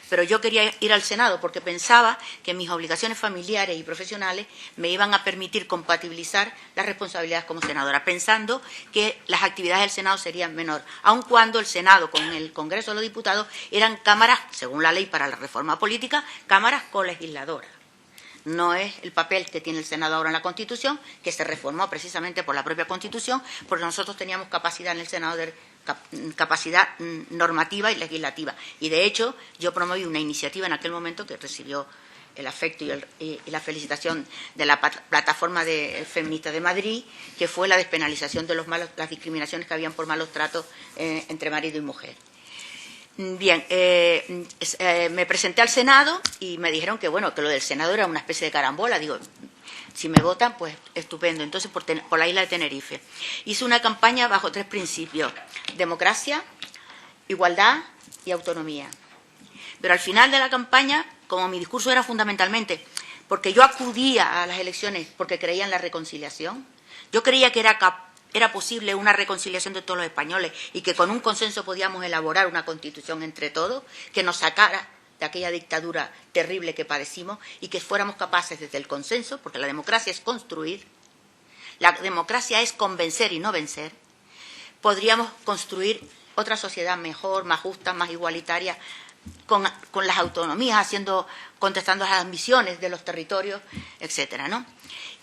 Pero yo quería ir al Senado porque pensaba que mis obligaciones familiares y profesionales me iban a permitir compatibilizar las responsabilidades como senadora, pensando que las actividades del Senado serían menor, aun cuando el Senado con el Congreso de los Diputados eran cámaras, según la ley para la reforma política, cámaras colegisladoras. No es el papel que tiene el Senado ahora en la Constitución, que se reformó precisamente por la propia Constitución, porque nosotros teníamos capacidad en el Senado de capacidad normativa y legislativa. Y de hecho, yo promoví una iniciativa en aquel momento que recibió el afecto y la felicitación de la plataforma feminista de Madrid, que fue la despenalización de las discriminaciones que habían por malos tratos entre marido y mujer. Bien, me presenté al Senado y me dijeron que bueno, que lo del Senado era una especie de carambola. Digo, si me votan, pues estupendo. Entonces, por la isla de Tenerife. Hice una campaña bajo 3 principios: democracia, igualdad y autonomía. Pero al final de la campaña, como mi discurso era fundamentalmente porque yo acudía a las elecciones porque creía en la reconciliación, yo creía que era posible una reconciliación de todos los españoles y que con un consenso podíamos elaborar una constitución entre todos que nos sacara de aquella dictadura terrible que padecimos y que fuéramos capaces desde el consenso, porque la democracia es construir, la democracia es convencer y no vencer, podríamos construir otra sociedad mejor, más justa, más igualitaria, con las autonomías, contestando a las ambiciones de los territorios, etcétera, ¿no?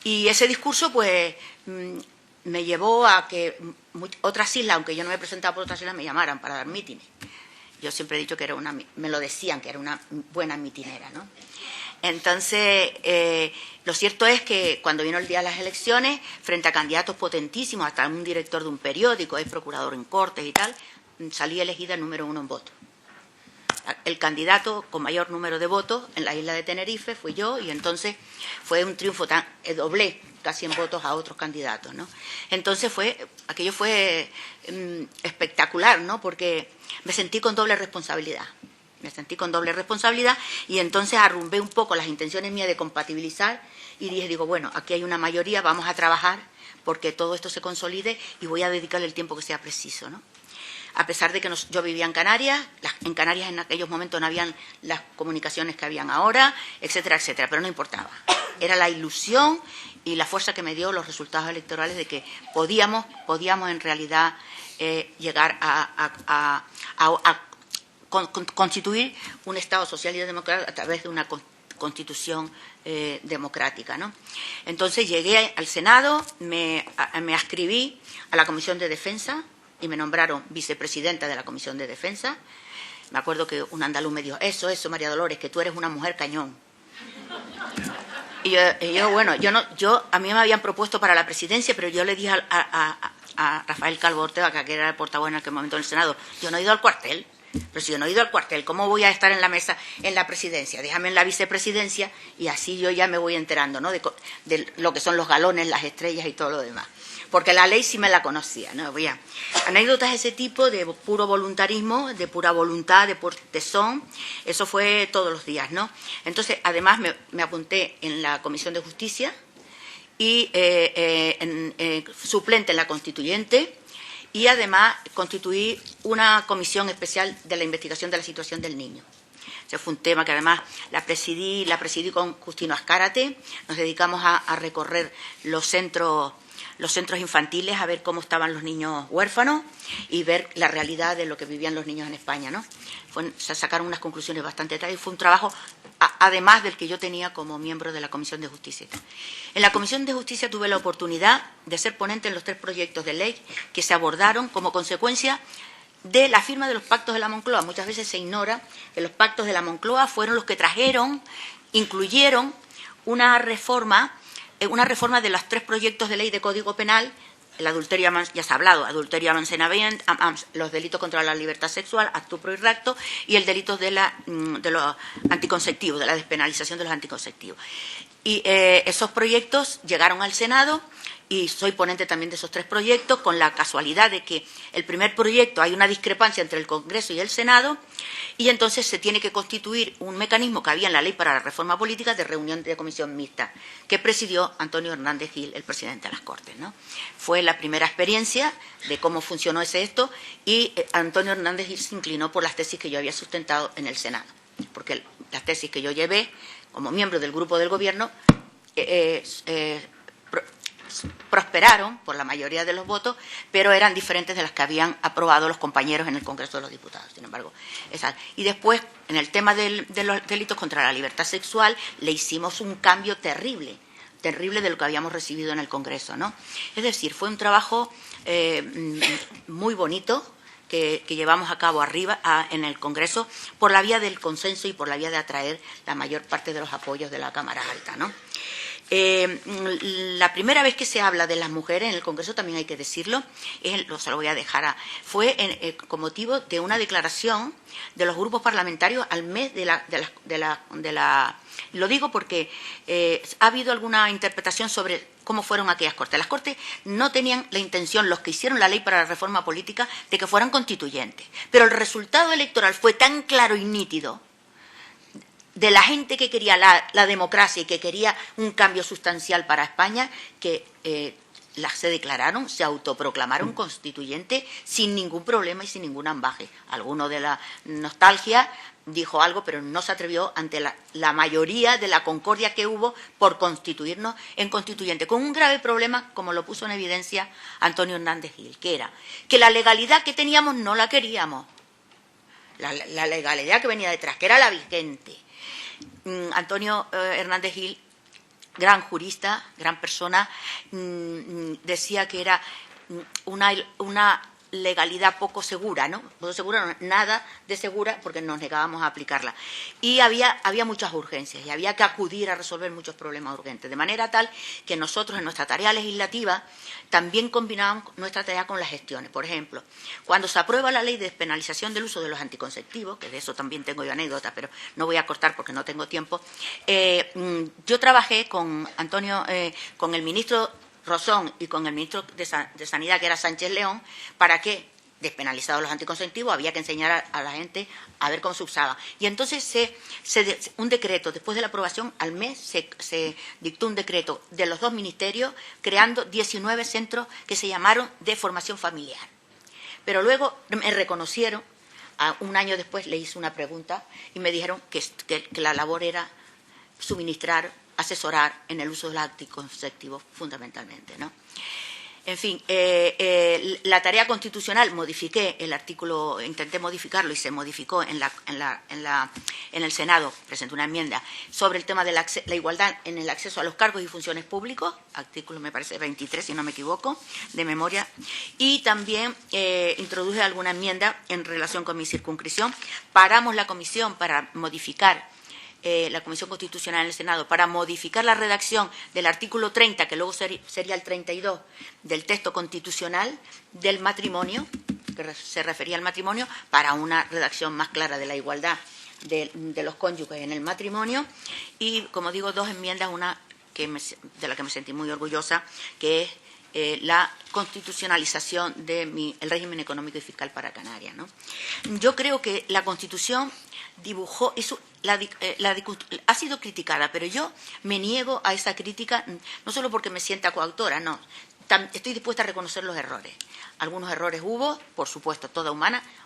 Y ese discurso, pues, me llevó a que otras islas, aunque yo no me presentaba por otras islas, me llamaran para dar mítines. Yo siempre he dicho que me lo decían, que era una buena mitinera, ¿no? Entonces, lo cierto es que cuando vino el día de las elecciones, frente a candidatos potentísimos, hasta un director de un periódico, es procurador en Cortes y tal, salí elegida número 1 en votos. El candidato con mayor número de votos en la isla de Tenerife fui yo, y entonces fue un triunfo tan doblé casi en votos a otros candidatos, ¿no? Entonces aquello fue espectacular, ¿no? Porque me sentí con doble responsabilidad. Y entonces arrumbé un poco las intenciones mías de compatibilizar y digo, bueno, aquí hay una mayoría, vamos a trabajar porque todo esto se consolide y voy a dedicarle el tiempo que sea preciso, ¿no? A pesar de que yo vivía en Canarias en aquellos momentos no habían las comunicaciones que habían ahora, etcétera, etcétera, pero no importaba. Era la ilusión y la fuerza que me dio los resultados electorales de que podíamos en realidad llegar a constituir un Estado social y democrático a través de una constitución democrática, ¿no? Entonces llegué al Senado, me adscribí a la Comisión de Defensa y me nombraron vicepresidenta de la Comisión de Defensa. Me acuerdo que un andaluz me dijo, eso, María Dolores, que tú eres una mujer cañón. Y yo bueno, a mí me habían propuesto para la presidencia, pero yo le dije a Rafael Calvo Ortega, que era el portavoz en aquel momento en el Senado, yo no he ido al cuartel. Pero si yo no he ido al cuartel, ¿cómo voy a estar en la mesa en la presidencia? Déjame en la vicepresidencia y así yo ya me voy enterando, ¿no? De lo que son los galones, las estrellas y todo lo demás. Porque la ley sí me la conocía, ¿no? Bien. Anécdotas de ese tipo, de puro voluntarismo, de pura voluntad, de puro tesón, eso fue todos los días, ¿no? Entonces, además, me apunté en la Comisión de Justicia y suplente en la Constituyente. Y además constituí una comisión especial de la investigación de la situación del niño. Ese fue un tema que además la presidí con Justino Azcárate. Nos dedicamos a recorrer los centros infantiles, a ver cómo estaban los niños huérfanos y ver la realidad de lo que vivían los niños en España, ¿no? Se sacaron unas conclusiones bastante detalles. Fue un trabajo, además del que yo tenía como miembro de la Comisión de Justicia. En la Comisión de Justicia tuve la oportunidad de ser ponente en los 3 proyectos de ley que se abordaron como consecuencia de la firma de los pactos de la Moncloa. Muchas veces se ignora que los pactos de la Moncloa fueron los que incluyeron una reforma de los 3 proyectos de ley de Código Penal, el adulterio, ya se ha hablado, adulterio, almacenamiento, los delitos contra la libertad sexual, estupro y rapto, y el delito de los anticonceptivos, de la despenalización de los anticonceptivos. Y esos proyectos llegaron al Senado y soy ponente también de esos 3 proyectos, con la casualidad de que el primer proyecto hay una discrepancia entre el Congreso y el Senado, y entonces se tiene que constituir un mecanismo que había en la Ley para la Reforma Política de reunión de comisión mixta, que presidió Antonio Hernández Gil, el presidente de las Cortes, ¿no? Fue la primera experiencia de cómo funcionó esto, y Antonio Hernández Gil se inclinó por las tesis que yo había sustentado en el Senado, porque las tesis que yo llevé como miembro del grupo del Gobierno prosperaron por la mayoría de los votos, pero eran diferentes de las que habían aprobado los compañeros en el Congreso de los Diputados. Sin embargo, y después, en el tema de los delitos contra la libertad sexual, le hicimos un cambio terrible de lo que habíamos recibido en el Congreso, ¿no? Es decir, fue un trabajo muy bonito que llevamos a cabo en el Congreso por la vía del consenso y por la vía de atraer la mayor parte de los apoyos de la Cámara Alta, ¿no? La primera vez que se habla de las mujeres en el Congreso, también hay que decirlo, se lo voy a dejar, fue con motivo de una declaración de los grupos parlamentarios al mes lo digo porque ha habido alguna interpretación sobre cómo fueron aquellas Cortes. Las Cortes no tenían la intención, los que hicieron la ley para la reforma política, de que fueran constituyentes, pero el resultado electoral fue tan claro y nítido de la gente que quería la democracia y que quería un cambio sustancial para España, que se autoproclamaron constituyentes sin ningún problema y sin ningún ambaje. Alguno de la nostalgia dijo algo, pero no se atrevió ante la mayoría de la concordia que hubo por constituirnos en constituyente, con un grave problema, como lo puso en evidencia Antonio Hernández Gil, que era que la legalidad que teníamos no la queríamos. La legalidad que venía detrás, que era la vigente. Antonio Hernández Gil, gran jurista, gran persona, decía que era una legalidad poco segura, ¿no? Poco segura, no, nada de segura, porque nos negábamos a aplicarla. Y había muchas urgencias y había que acudir a resolver muchos problemas urgentes, de manera tal que nosotros en nuestra tarea legislativa también combinábamos nuestra tarea con las gestiones. Por ejemplo, cuando se aprueba la ley de despenalización del uso de los anticonceptivos, que de eso también tengo yo anécdota, pero no voy a cortar porque no tengo tiempo, yo trabajé con Antonio, con el ministro Rosón y con el ministro de Sanidad, que era Sánchez León, para que, despenalizados los anticonceptivos, había que enseñar a la gente a ver cómo se usaba. Y entonces un decreto, después de la aprobación, al mes se dictó un decreto de los dos ministerios, creando 19 centros que se llamaron de formación familiar. Pero luego me reconocieron, un año después le hice una pregunta y me dijeron que la labor era suministrar, asesorar en el uso del anticonceptivo fundamentalmente, ¿no? En fin, la tarea constitucional, modifiqué el artículo, intenté modificarlo y se modificó en el Senado, presenté una enmienda sobre el tema de la igualdad en el acceso a los cargos y funciones públicos, artículo me parece 23 si no me equivoco, de memoria, y también introduje alguna enmienda en relación con mi circunscripción. Paramos la comisión para modificar la Comisión Constitucional en el Senado para modificar la redacción del artículo 30, que luego sería el 32 del texto constitucional del matrimonio, que se refería al matrimonio, para una redacción más clara de la igualdad de los cónyuges en el matrimonio. Y, como digo, dos enmiendas, una de la que me sentí muy orgullosa, que es la constitucionalización del régimen económico y fiscal para Canarias, ¿no? Yo creo que la Constitución dibujó, ha sido criticada, pero yo me niego a esa crítica, no solo porque me sienta coautora, no, estoy dispuesta a reconocer los errores. Algunos errores hubo, por supuesto, toda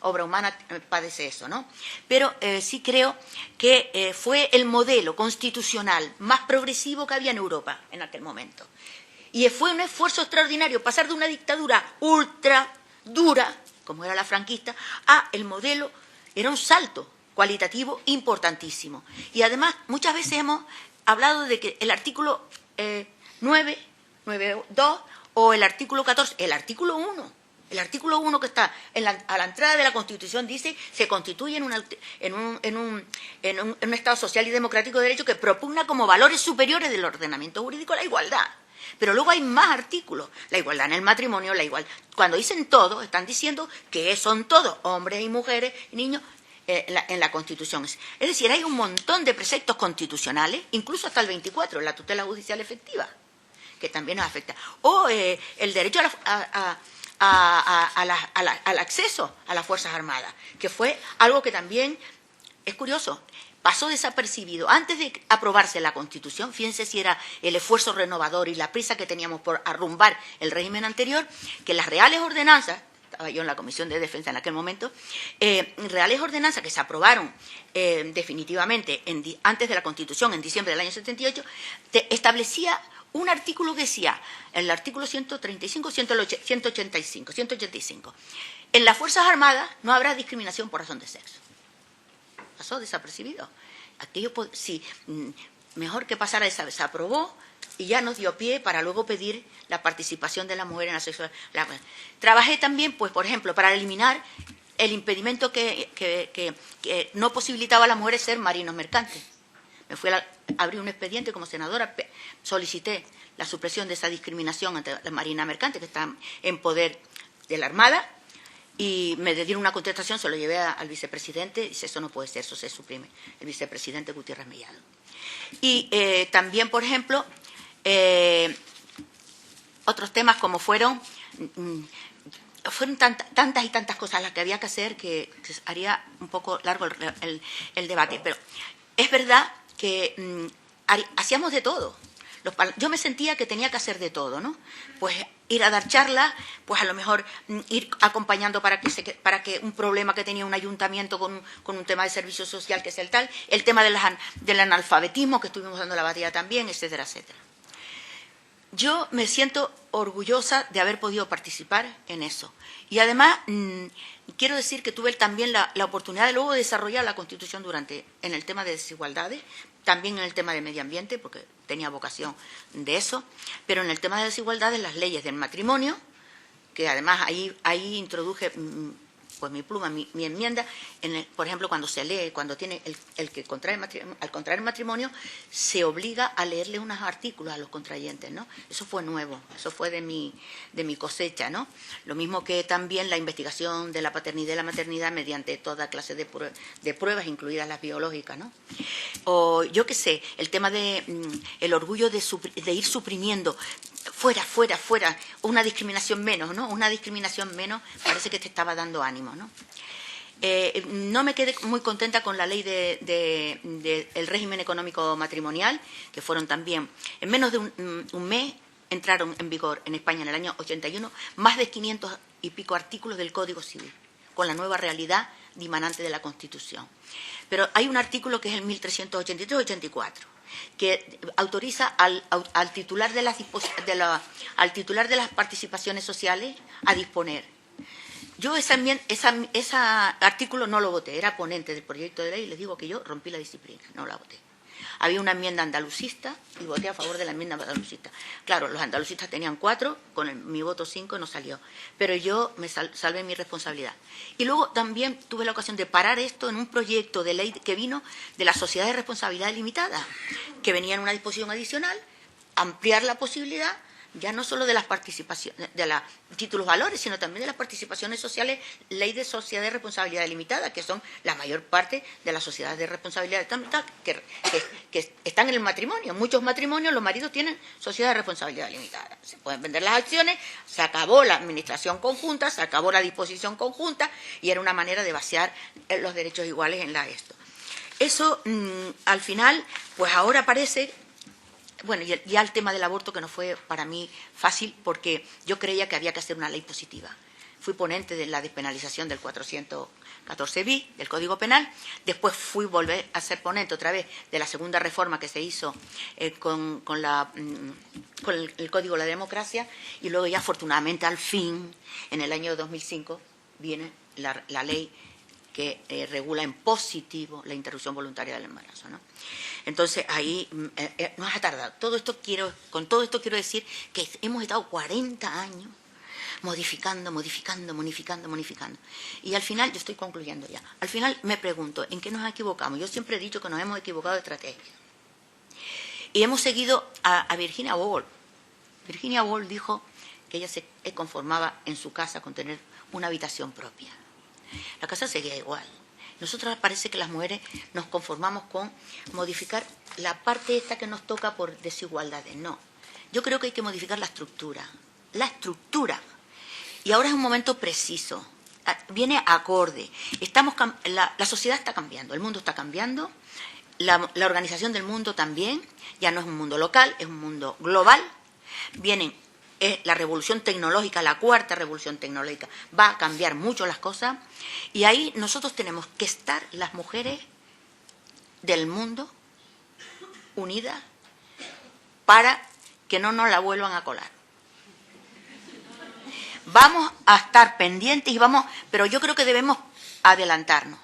obra humana padece eso, ¿no? Pero sí creo que fue el modelo constitucional más progresivo que había en Europa en aquel momento. Y fue un esfuerzo extraordinario pasar de una dictadura ultra dura, como era la franquista, a el modelo, era un salto cualitativo importantísimo. Y además, muchas veces hemos hablado de que el artículo 9.2 o el artículo 14, el artículo 1 que está a la entrada de la Constitución dice se constituye en un Estado social y democrático de derecho que propugna como valores superiores del ordenamiento jurídico la igualdad. Pero luego hay más artículos, la igualdad en el matrimonio, la igualdad. Cuando dicen todo, están diciendo que son todos, hombres y mujeres y niños, en la Constitución. Es decir, hay un montón de preceptos constitucionales, incluso hasta el 24, la tutela judicial efectiva, que también nos afecta. O el derecho al acceso a las Fuerzas Armadas, que fue algo que también es curioso. Pasó desapercibido. Antes de aprobarse la Constitución, fíjense si era el esfuerzo renovador y la prisa que teníamos por arrumbar el régimen anterior, que las reales ordenanzas, estaba yo en la Comisión de Defensa en aquel momento, reales ordenanzas que se aprobaron definitivamente antes de la Constitución, en diciembre del año 78, establecía un artículo que decía, el artículo 135, 185, en las Fuerzas Armadas no habrá discriminación por razón de sexo. Pasó desapercibido. Aquello, sí, mejor que pasara esa vez, se aprobó y ya nos dio pie para luego pedir la participación de la mujer en la sexualidad. Trabajé también, pues, por ejemplo, para eliminar el impedimento que no posibilitaba a las mujeres ser marinos mercantes. Me fui abrí un expediente como senadora, solicité la supresión de esa discriminación ante la marina mercante, que está en poder de la Armada, y me dieron una contestación, se lo llevé al vicepresidente, y dice, eso no puede ser, eso se suprime, el vicepresidente Gutiérrez Mellado. Y también, por ejemplo, otros temas como fueron tantas y tantas cosas las que había que hacer que haría un poco largo el debate. Pero es verdad que hacíamos de todo. Yo me sentía que tenía que hacer de todo, ¿no? Pues ir a dar charlas, pues a lo mejor ir acompañando para que un problema que tenía un ayuntamiento con un tema de servicio social, que es el tema del analfabetismo, que estuvimos dando la batalla también, etcétera, etcétera. Yo me siento orgullosa de haber podido participar en eso. Y además, quiero decir que tuve también la oportunidad de luego desarrollar la Constitución en el tema de desigualdades, también en el tema de medio ambiente, porque tenía vocación de eso, pero en el tema de desigualdades, las leyes del matrimonio, que además ahí introduje pues mi pluma, mi enmienda, por ejemplo, cuando se lee, cuando tiene el que contrae al contraer matrimonio, se obliga a leerle unos artículos a los contrayentes, ¿no? Eso fue nuevo, eso fue de mi cosecha, ¿no? Lo mismo que también la investigación de la paternidad y la maternidad mediante toda clase de pruebas, incluidas las biológicas, ¿no? O yo qué sé, el tema de el orgullo de ir suprimiendo fuera, una discriminación menos, ¿no? Una discriminación menos parece que te estaba dando ánimo, ¿no? No me quedé muy contenta con la ley del régimen económico matrimonial, que fueron también, en menos de un mes, entraron en vigor en España en el año 81 más de 500 y pico artículos del Código Civil, con la nueva realidad dimanante de la Constitución. Pero hay un artículo que es el 1383-84, que autoriza al titular de al titular de las participaciones sociales a disponer. Yo ese artículo no lo voté, era ponente del proyecto de ley y les digo que yo rompí la disciplina, no la voté. Había una enmienda andalucista y voté a favor de la enmienda andalucista. Claro, los andalucistas tenían 4, con mi voto 5 no salió, pero yo me salvé mi responsabilidad. Y luego también tuve la ocasión de parar esto en un proyecto de ley que vino de la Sociedad de Responsabilidad Limitada, que venía en una disposición adicional, ampliar la posibilidad ya no solo de las participaciones, de los títulos valores, sino también de las participaciones sociales, ley de sociedad de responsabilidad limitada, que son la mayor parte de las sociedades de responsabilidad limitada que están en el matrimonio. En muchos matrimonios los maridos tienen sociedad de responsabilidad limitada. Se pueden vender las acciones, se acabó la administración conjunta, se acabó la disposición conjunta y era una manera de vaciar los derechos iguales en esto. Eso, al final, pues ahora parece. Bueno, ya el tema del aborto, que no fue para mí fácil, porque yo creía que había que hacer una ley positiva. Fui ponente de la despenalización del 414 bis del Código Penal, después volver a ser ponente otra vez de la segunda reforma que se hizo con el Código de la Democracia, y luego ya afortunadamente al fin, en el año 2005, viene la ley que regula en positivo la interrupción voluntaria del embarazo, ¿no? Entonces, ahí nos ha tardado. Con todo esto quiero decir que hemos estado 40 años modificando. Y al final, yo estoy concluyendo ya, al final me pregunto, ¿en qué nos equivocamos? Yo siempre he dicho que nos hemos equivocado de estrategia. Y hemos seguido a Virginia Woolf. Virginia Woolf dijo que ella se conformaba en su casa con tener una habitación propia. La casa seguía igual. Nosotros parece que las mujeres nos conformamos con modificar la parte esta que nos toca por desigualdades. No, yo creo que hay que modificar la estructura. Y ahora es un momento preciso, viene acorde. La sociedad está cambiando, el mundo está cambiando, la organización del mundo también, ya no es un mundo local, es un mundo global. Vienen la revolución tecnológica, la cuarta revolución tecnológica, va a cambiar mucho las cosas, y ahí nosotros tenemos que estar, las mujeres del mundo, unidas, para que no nos la vuelvan a colar. Vamos a estar pendientes pero yo creo que debemos adelantarnos.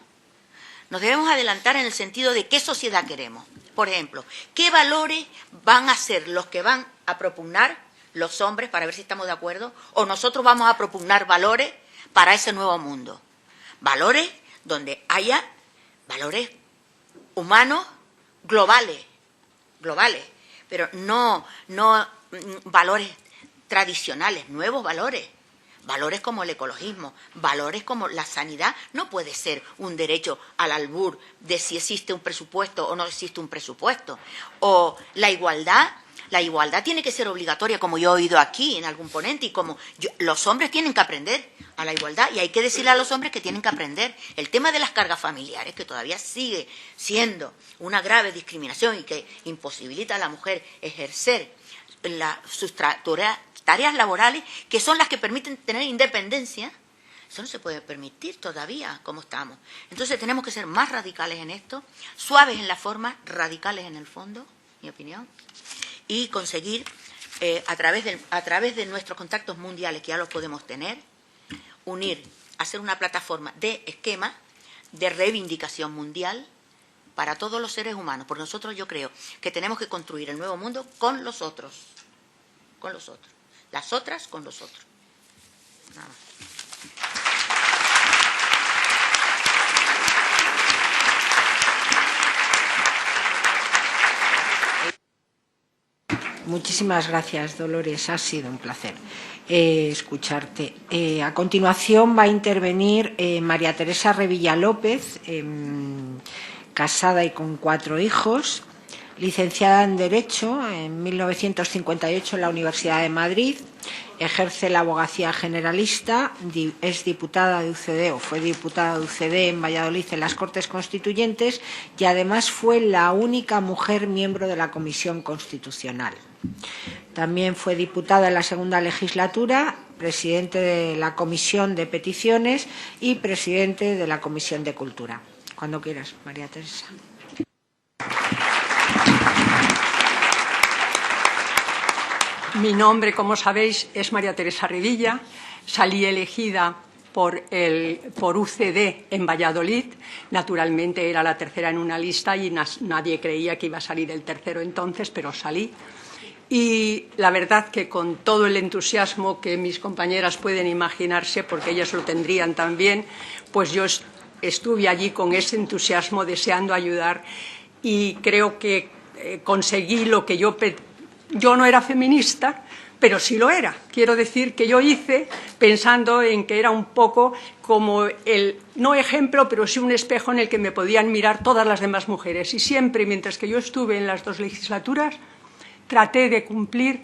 Nos debemos adelantar en el sentido de qué sociedad queremos. Por ejemplo, qué valores van a ser los que van a propugnar los hombres, para ver si estamos de acuerdo, o nosotros vamos a propugnar valores para ese nuevo mundo. Valores donde haya valores humanos globales, pero no valores tradicionales, nuevos valores. Valores como el ecologismo, valores como la sanidad. No puede ser un derecho al albur de si existe un presupuesto o no existe un presupuesto. O la igualdad. La igualdad tiene que ser obligatoria, como yo he oído aquí en algún ponente, y los hombres tienen que aprender a la igualdad, y hay que decirle a los hombres que tienen que aprender. El tema de las cargas familiares, que todavía sigue siendo una grave discriminación y que imposibilita a la mujer ejercer sus tareas laborales, que son las que permiten tener independencia, eso no se puede permitir todavía como estamos. Entonces tenemos que ser más radicales en esto, suaves en la forma, radicales en el fondo, mi opinión, y conseguir, a través de nuestros contactos mundiales, que ya los podemos tener, hacer una plataforma de esquema de reivindicación mundial para todos los seres humanos. Por nosotros yo creo que tenemos que construir el nuevo mundo con los otros. Las otras con los otros. Nada. Muchísimas gracias, Dolores. Ha sido un placer escucharte. A continuación va a intervenir María Teresa Revilla López, casada y con 4 hijos, licenciada en Derecho en 1958 en la Universidad de Madrid, ejerce la abogacía generalista, es diputada de UCD o fue diputada de UCD en Valladolid en las Cortes Constituyentes y además fue la única mujer miembro de la Comisión Constitucional. También fue diputada en la segunda legislatura, presidente de la Comisión de Peticiones y presidente de la Comisión de Cultura. Cuando quieras, María Teresa. Mi nombre, como sabéis, es María Teresa Revilla. Salí elegida por UCD en Valladolid. Naturalmente era la tercera en una lista y nadie creía que iba a salir el tercero entonces, pero salí. Y la verdad que con todo el entusiasmo que mis compañeras pueden imaginarse, porque ellas lo tendrían también, pues yo estuve allí con ese entusiasmo deseando ayudar y creo que conseguí lo que yo no era feminista, pero sí lo era. Quiero decir que yo hice pensando en que era un poco como no ejemplo, pero sí un espejo en el que me podían mirar todas las demás mujeres. Y siempre, mientras que yo estuve en las 2 legislaturas, traté de cumplir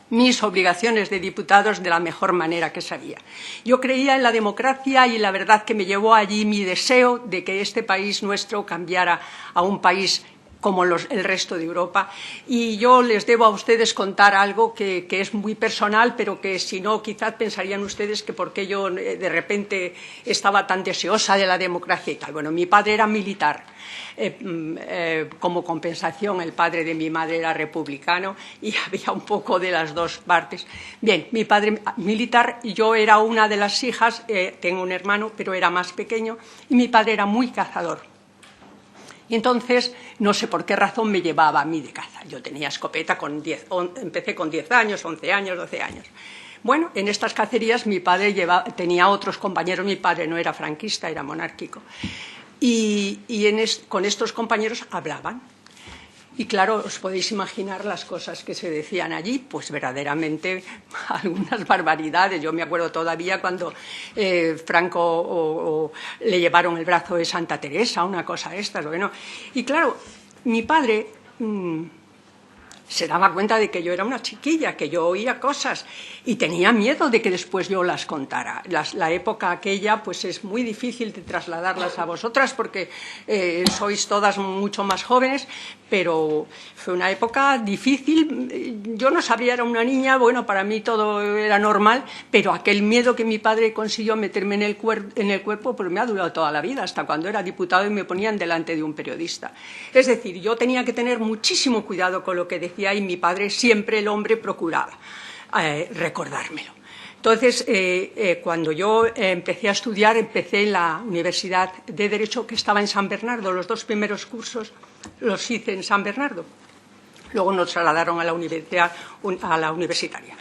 mis obligaciones de diputados de la mejor manera que sabía. Yo creía en la democracia y la verdad que me llevó allí mi deseo de que este país nuestro cambiara a un país como el resto de Europa. Y yo les debo a ustedes contar algo que es muy personal, pero que si no, quizás pensarían ustedes que por qué yo de repente estaba tan deseosa de la democracia y tal. Bueno, mi padre era militar. Como compensación, el padre de mi madre era republicano y había un poco de las dos partes. Bien, mi padre militar, yo era una de las hijas, tengo un hermano, pero era más pequeño, y mi padre era muy cazador. Y entonces, no sé por qué razón me llevaba a mí de caza. Yo tenía escopeta empecé con 10 años, 11 años, 12 años. Bueno, en estas cacerías mi padre tenía otros compañeros, mi padre no era franquista, era monárquico. Y con estos compañeros hablaban. Y claro, os podéis imaginar las cosas que se decían allí, pues verdaderamente algunas barbaridades. Yo me acuerdo todavía cuando Franco le llevaron el brazo de Santa Teresa, una cosa de estas. Bueno, y claro, mi padre se daba cuenta de que yo era una chiquilla, que yo oía cosas y tenía miedo de que después yo las contara. La época aquella pues es muy difícil de trasladarlas a vosotras porque sois todas mucho más jóvenes, pero fue una época difícil. Yo no sabía, era una niña, bueno, para mí todo era normal, pero aquel miedo que mi padre consiguió meterme en el cuerpo pues me ha durado toda la vida, hasta cuando era diputado y me ponían delante de un periodista. Es decir, yo tenía que tener muchísimo cuidado con lo que decía y mi padre siempre, el hombre, procuraba recordármelo. Entonces, cuando yo empecé a estudiar, empecé en la Universidad de Derecho que estaba en San Bernardo. Los 2 primeros cursos los hice en San Bernardo. Luego nos trasladaron a la universitaria.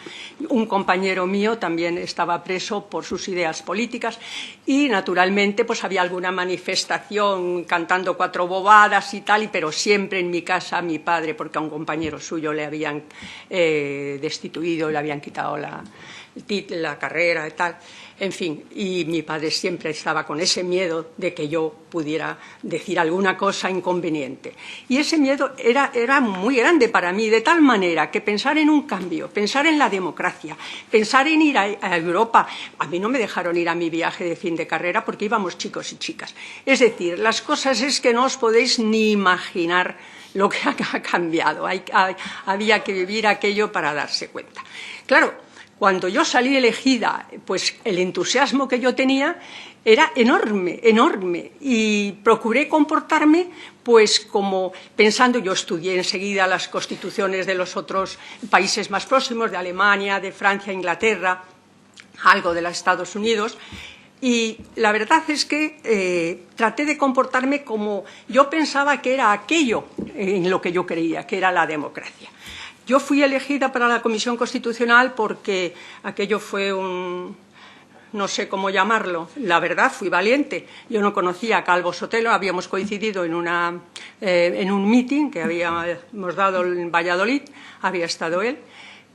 Un compañero mío también estaba preso por sus ideas políticas y, naturalmente, pues había alguna manifestación cantando 4 bobadas y tal, pero siempre en mi casa mi padre, porque a un compañero suyo le habían destituido, le habían quitado la carrera y tal. En fin, y mi padre siempre estaba con ese miedo de que yo pudiera decir alguna cosa inconveniente. Y ese miedo era muy grande para mí, de tal manera que pensar en un cambio, pensar en la democracia, pensar en ir a Europa. A mí no me dejaron ir a mi viaje de fin de carrera porque íbamos chicos y chicas. Es decir, las cosas es que no os podéis ni imaginar lo que ha cambiado. Había que vivir aquello para darse cuenta. Claro, cuando yo salí elegida, pues el entusiasmo que yo tenía era enorme, enorme, y procuré comportarme pues como pensando. Yo estudié enseguida las constituciones de los otros países más próximos, de Alemania, de Francia, Inglaterra, algo de los Estados Unidos, y la verdad es que traté de comportarme como yo pensaba que era aquello en lo que yo creía, que era la democracia. Yo fui elegida para la Comisión Constitucional porque aquello fue no sé cómo llamarlo, la verdad, fui valiente. Yo no conocía a Calvo Sotelo, habíamos coincidido en un meeting que habíamos dado en Valladolid, había estado él.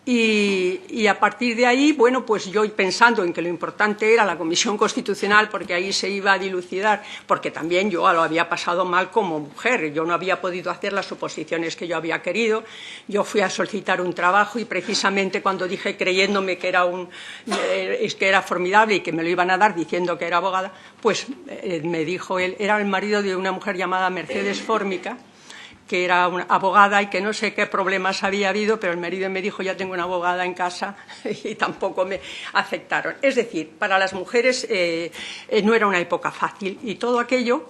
Y a partir de ahí, bueno, pues yo pensando en que lo importante era la Comisión Constitucional, porque ahí se iba a dilucidar, porque también yo lo había pasado mal como mujer, yo no había podido hacer las oposiciones que yo había querido, yo fui a solicitar un trabajo y precisamente cuando dije, creyéndome que era formidable y que me lo iban a dar diciendo que era abogada, pues me dijo él, era el marido de una mujer llamada Mercedes Fórmica, que era una abogada y que no sé qué problemas había habido, pero el marido me dijo, ya tengo una abogada en casa y tampoco me aceptaron. Es decir, para las mujeres no era una época fácil y todo aquello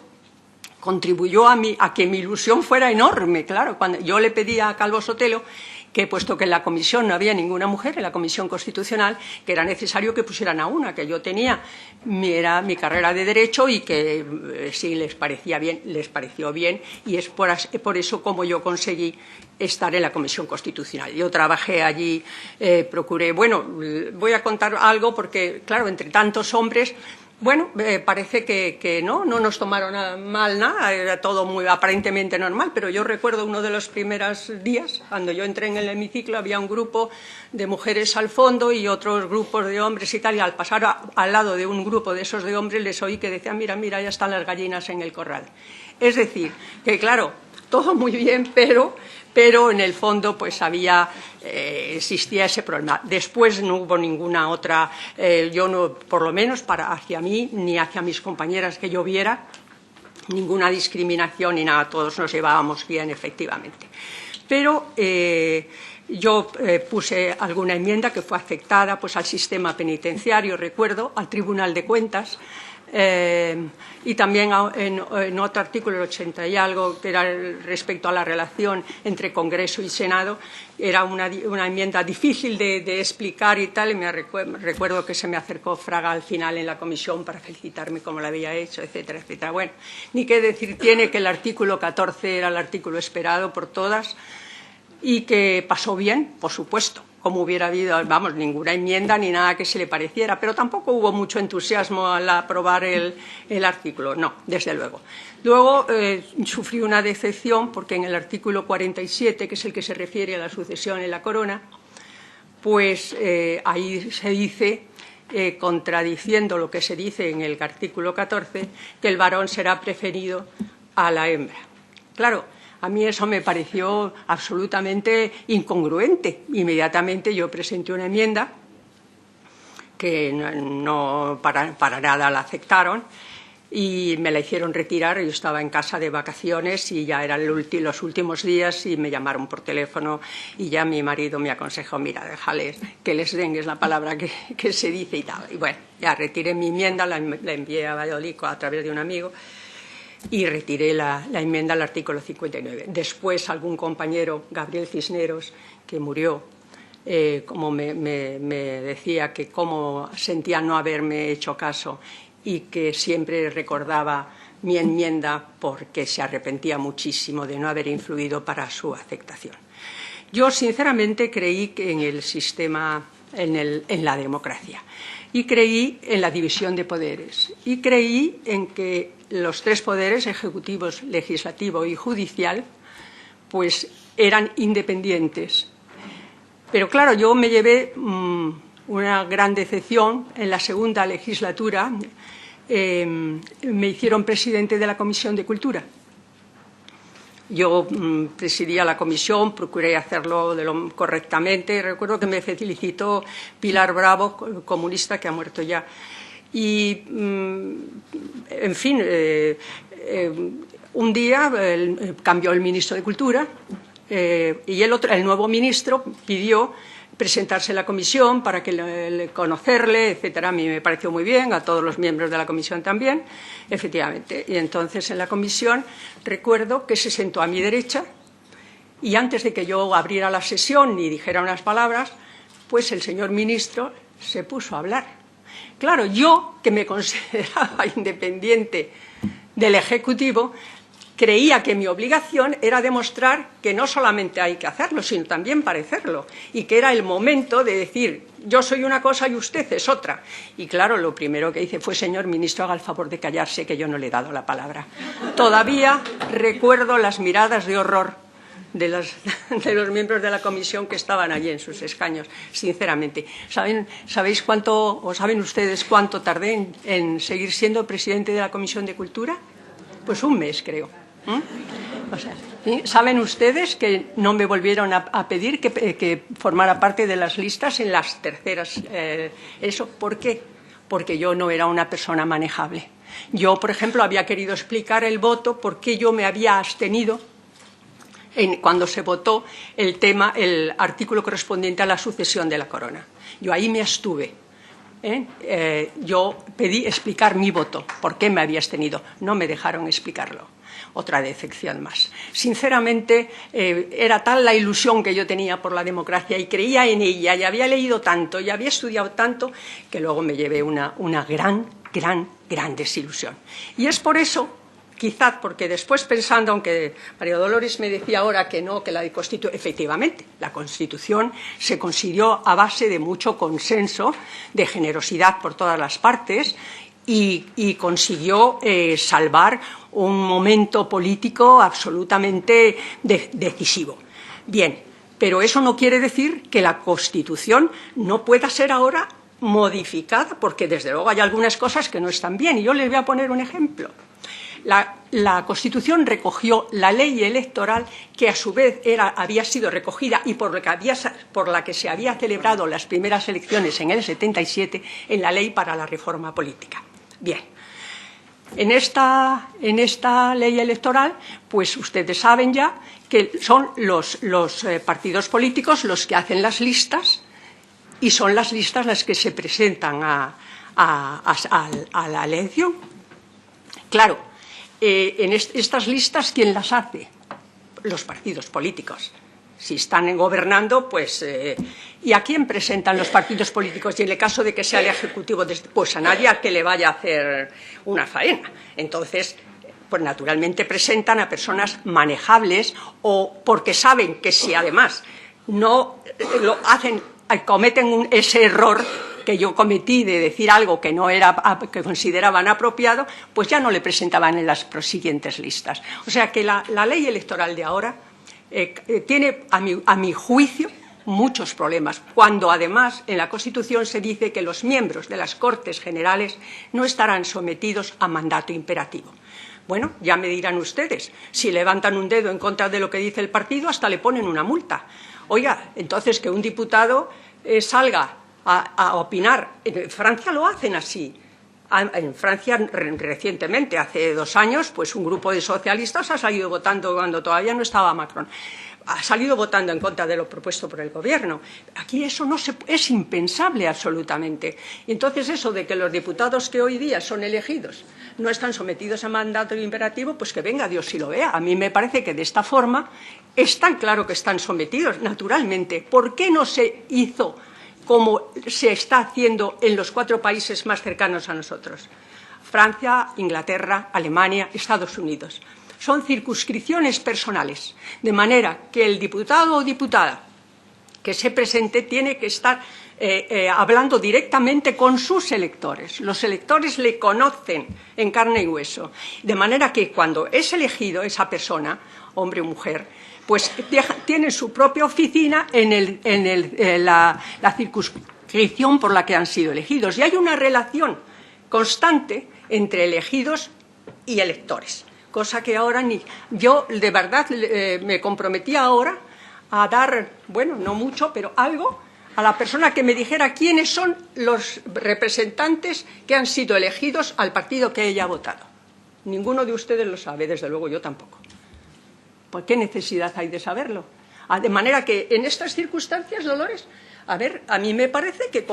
contribuyó a que mi ilusión fuera enorme, claro. Cuando yo le pedí a Calvo Sotelo que, puesto que en la comisión no había ninguna mujer, en la Comisión Constitucional, que era necesario que pusieran a una, que yo tenía mi carrera de Derecho y que si les parecía bien, les pareció bien, y es por eso como yo conseguí estar en la Comisión Constitucional. Yo trabajé allí, procuré, bueno, voy a contar algo porque, claro, entre tantos hombres, bueno, parece que no nos tomaron mal nada, era todo muy aparentemente normal, pero yo recuerdo uno de los primeros días, cuando yo entré en el hemiciclo, había un grupo de mujeres al fondo y otros grupos de hombres y tal, y al pasar al lado de un grupo de esos de hombres les oí que decían, mira, ya están las gallinas en el corral. Es decir, que claro, todo muy bien, pero en el fondo pues existía ese problema. Después no hubo ninguna otra, yo no, por lo menos hacia mí ni hacia mis compañeras que yo viera, ninguna discriminación ni nada, todos nos llevábamos bien efectivamente. Pero yo puse alguna enmienda que fue aceptada pues al sistema penitenciario, recuerdo, al Tribunal de Cuentas, y también en otro artículo, el 80 y algo, que era respecto a la relación entre Congreso y Senado, era una enmienda difícil de explicar y tal, y recuerdo que se me acercó Fraga al final en la comisión para felicitarme como lo había hecho, etcétera, etcétera. Bueno, ni qué decir tiene que el artículo 14 era el artículo esperado por todas y que pasó bien, por supuesto, como hubiera habido, vamos, ninguna enmienda ni nada que se le pareciera, pero tampoco hubo mucho entusiasmo al aprobar el artículo, no, desde luego. Luego sufrí una decepción porque en el artículo 47, que es el que se refiere a la sucesión en la corona, pues ahí se dice, contradiciendo lo que se dice en el artículo 14, que el varón será preferido a la hembra. Claro, a mí eso me pareció absolutamente incongruente. Inmediatamente yo presenté una enmienda que no para nada la aceptaron y me la hicieron retirar. Yo estaba en casa de vacaciones y ya eran los últimos días y me llamaron por teléfono y ya mi marido me aconsejó, mira, déjales que les den, es la palabra que se dice y tal. Y bueno, ya retiré mi enmienda, la envié a Valladolid a través de un amigo y retiré la enmienda al artículo 59. Después algún compañero, Gabriel Cisneros, que murió, como me decía que cómo sentía no haberme hecho caso y que siempre recordaba mi enmienda porque se arrepentía muchísimo de no haber influido para su aceptación. Yo sinceramente creí que en el sistema, en la democracia, y creí en la división de poderes, y creí en que los tres poderes, ejecutivos, legislativo y judicial, pues eran independientes. Pero claro, yo me llevé una gran decepción en la segunda legislatura. Me hicieron presidente de la Comisión de Cultura. Yo presidía la comisión, procuré hacerlo correctamente. Recuerdo que me felicitó Pilar Bravo, comunista que ha muerto ya. Y, en fin, un día cambió el ministro de Cultura y el nuevo ministro pidió presentarse en la comisión para conocerle, etcétera. A mí me pareció muy bien, a todos los miembros de la comisión también, efectivamente. Y entonces en la comisión recuerdo que se sentó a mi derecha y antes de que yo abriera la sesión y dijera unas palabras, pues el señor ministro se puso a hablar. Claro, yo, que me consideraba independiente del Ejecutivo, creía que mi obligación era demostrar que no solamente hay que hacerlo, sino también parecerlo, y que era el momento de decir, yo soy una cosa y usted es otra. Y claro, lo primero que hice fue, señor ministro, haga el favor de callarse, que yo no le he dado la palabra. Todavía recuerdo las miradas de horror de los miembros de la comisión que estaban allí en sus escaños, sinceramente. ¿Sabéis cuánto, o saben ustedes cuánto tardé en seguir siendo presidente de la Comisión de Cultura? Pues un mes, creo. O sea, ¿sí? ¿Saben ustedes que no me volvieron a pedir que formara parte de las listas en las terceras? ¿Eso por qué? Porque yo no era una persona manejable. Yo, por ejemplo, había querido explicar el voto, por qué yo me había abstenido cuando se votó el artículo correspondiente a la sucesión de la corona. Yo ahí me abstuve. Yo pedí explicar mi voto, por qué me había abstenido. No me dejaron explicarlo. Otra decepción más. Sinceramente, era tal la ilusión que yo tenía por la democracia y creía en ella, y había leído tanto y había estudiado tanto, que luego me llevé una gran desilusión. Y es por eso, quizás porque después pensando, aunque María Dolores me decía ahora que no, que la Constitución, efectivamente, la Constitución se consiguió a base de mucho consenso, de generosidad por todas las partes, y consiguió salvar un momento político absolutamente decisivo. Bien, pero eso no quiere decir que la Constitución no pueda ser ahora modificada, porque desde luego hay algunas cosas que no están bien, y yo les voy a poner un ejemplo. La Constitución recogió la ley electoral, que a su vez había sido recogida y por la que se había celebrado las primeras elecciones en el 77 en la ley para la reforma política. Bien, en esta ley electoral, pues ustedes saben ya que son los partidos políticos los que hacen las listas, y son las listas las que se presentan a la elección. Claro, en estas listas, ¿quién las hace? Los partidos políticos. Si están gobernando, pues... ¿Y a quién presentan los partidos políticos? Y en el caso de que sea el Ejecutivo, pues a nadie a que le vaya a hacer una faena. Entonces, pues naturalmente presentan a personas manejables, o porque saben que si además no lo hacen, cometen ese error que yo cometí de decir algo que no era, que consideraban apropiado, pues ya no le presentaban en las siguientes listas. O sea que la ley electoral de ahora tiene, a mi juicio, muchos problemas, cuando además en la Constitución se dice que los miembros de las Cortes Generales no estarán sometidos a mandato imperativo. Bueno, ya me dirán ustedes, si levantan un dedo en contra de lo que dice el partido, hasta le ponen una multa. Oiga, entonces que un diputado salga a opinar. En Francia lo hacen así. En Francia, recientemente, hace 2 años, pues un grupo de socialistas ha salido votando, cuando todavía no estaba Macron, ha salido votando en contra de lo propuesto por el gobierno. Aquí eso es impensable absolutamente. Y entonces eso de que los diputados que hoy día son elegidos no están sometidos a mandato imperativo, pues que venga Dios y lo vea. A mí me parece que de esta forma es tan claro que están sometidos, naturalmente. ¿Por qué no se hizo como se está haciendo en los 4 países más cercanos a nosotros? Francia, Inglaterra, Alemania, Estados Unidos. Son circunscripciones personales, de manera que el diputado o diputada que se presente tiene que estar hablando directamente con sus electores. Los electores le conocen en carne y hueso, de manera que cuando es elegido esa persona, hombre o mujer, pues tienen su propia oficina en la circunscripción por la que han sido elegidos. Y hay una relación constante entre elegidos y electores, cosa que ahora yo de verdad me comprometí ahora a dar, bueno, no mucho, pero algo, a la persona que me dijera quiénes son los representantes que han sido elegidos al partido que ella ha votado. Ninguno de ustedes lo sabe, desde luego yo tampoco. ¿Por qué necesidad hay de saberlo? De manera que en estas circunstancias, Dolores, a ver, a mí me parece que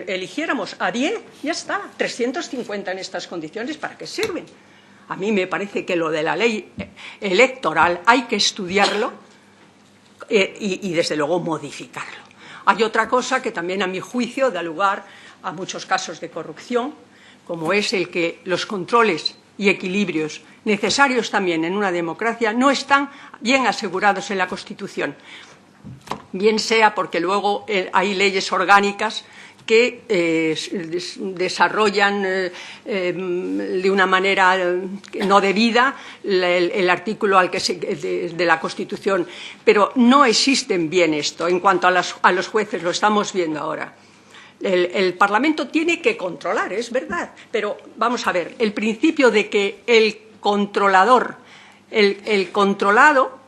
eligiéramos a 10, ya está, 350 en estas condiciones, ¿para qué sirven? A mí me parece que lo de la ley electoral hay que estudiarlo y desde luego modificarlo. Hay otra cosa que también a mi juicio da lugar a muchos casos de corrupción, como es el que los controles y equilibrios necesarios también en una democracia no están bien asegurados en la Constitución. Bien sea porque luego hay leyes orgánicas que desarrollan de una manera no debida el artículo de la Constitución, pero no existen bien esto. En cuanto a los jueces, lo estamos viendo ahora. El Parlamento tiene que controlar, es verdad, pero vamos a ver, el principio de que el controlador, el controlado,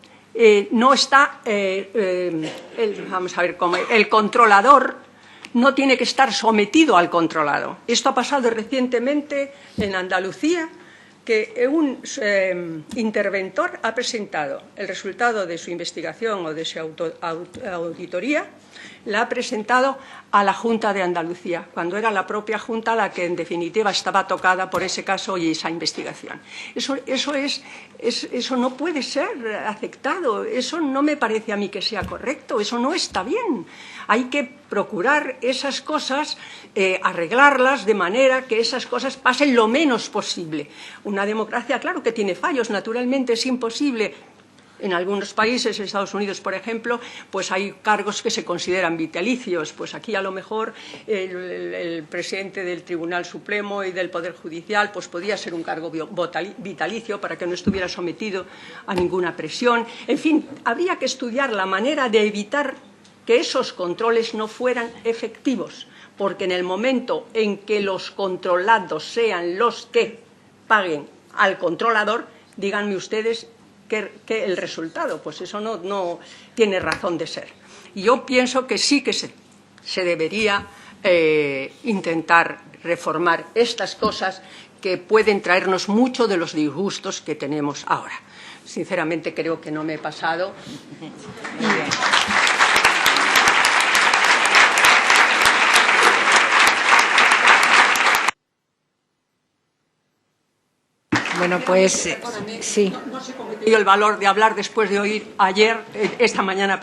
no está, vamos a ver cómo, el controlador no tiene que estar sometido al controlado. Esto ha pasado recientemente en Andalucía, que un interventor ha presentado el resultado de su investigación o de su auditoría, la ha presentado a la Junta de Andalucía, cuando era la propia Junta la que en definitiva estaba tocada por ese caso y esa investigación. Eso no puede ser aceptado, eso no me parece a mí que sea correcto, eso no está bien. Hay que procurar esas cosas, arreglarlas de manera que esas cosas pasen lo menos posible. Una democracia, claro que tiene fallos, naturalmente es imposible. En algunos países, Estados Unidos, por ejemplo, pues hay cargos que se consideran vitalicios. Pues aquí, a lo mejor, el presidente del Tribunal Supremo y del Poder Judicial pues podía ser un cargo vitalicio para que no estuviera sometido a ninguna presión. En fin, habría que estudiar la manera de evitar que esos controles no fueran efectivos, porque en el momento en que los controlados sean los que paguen al controlador, díganme ustedes que el resultado, pues eso no tiene razón de ser. Y yo pienso que sí que se debería intentar reformar estas cosas que pueden traernos mucho de los disgustos que tenemos ahora. Sinceramente creo que no me he pasado. Bueno, pues sí. No se cometió el valor de hablar después de oír esta mañana,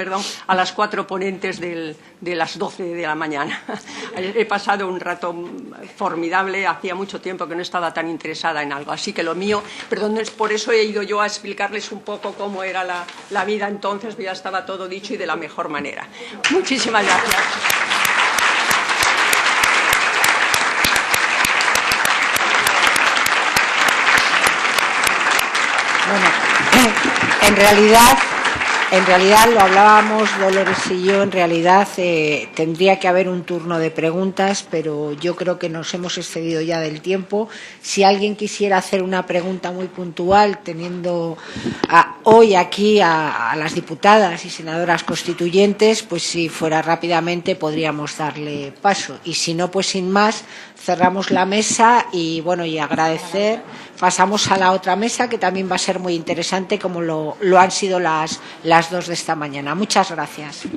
a las 4 ponentes de las 12 de la mañana. He pasado un rato formidable, hacía mucho tiempo que no estaba tan interesada en algo. Así que lo mío, por eso he ido yo a explicarles un poco cómo era la vida entonces, ya estaba todo dicho y de la mejor manera. Muchísimas gracias. Bueno, en realidad lo hablábamos Dolores y yo, en realidad tendría que haber un turno de preguntas, pero yo creo que nos hemos excedido ya del tiempo. Si alguien quisiera hacer una pregunta muy puntual, teniendo hoy aquí a las diputadas y senadoras constituyentes, pues si fuera rápidamente podríamos darle paso. Y si no, pues sin más, cerramos la mesa y bueno, y agradecer. Pasamos a la otra mesa, que también va a ser muy interesante, como lo han sido las dos de esta mañana. Muchas gracias.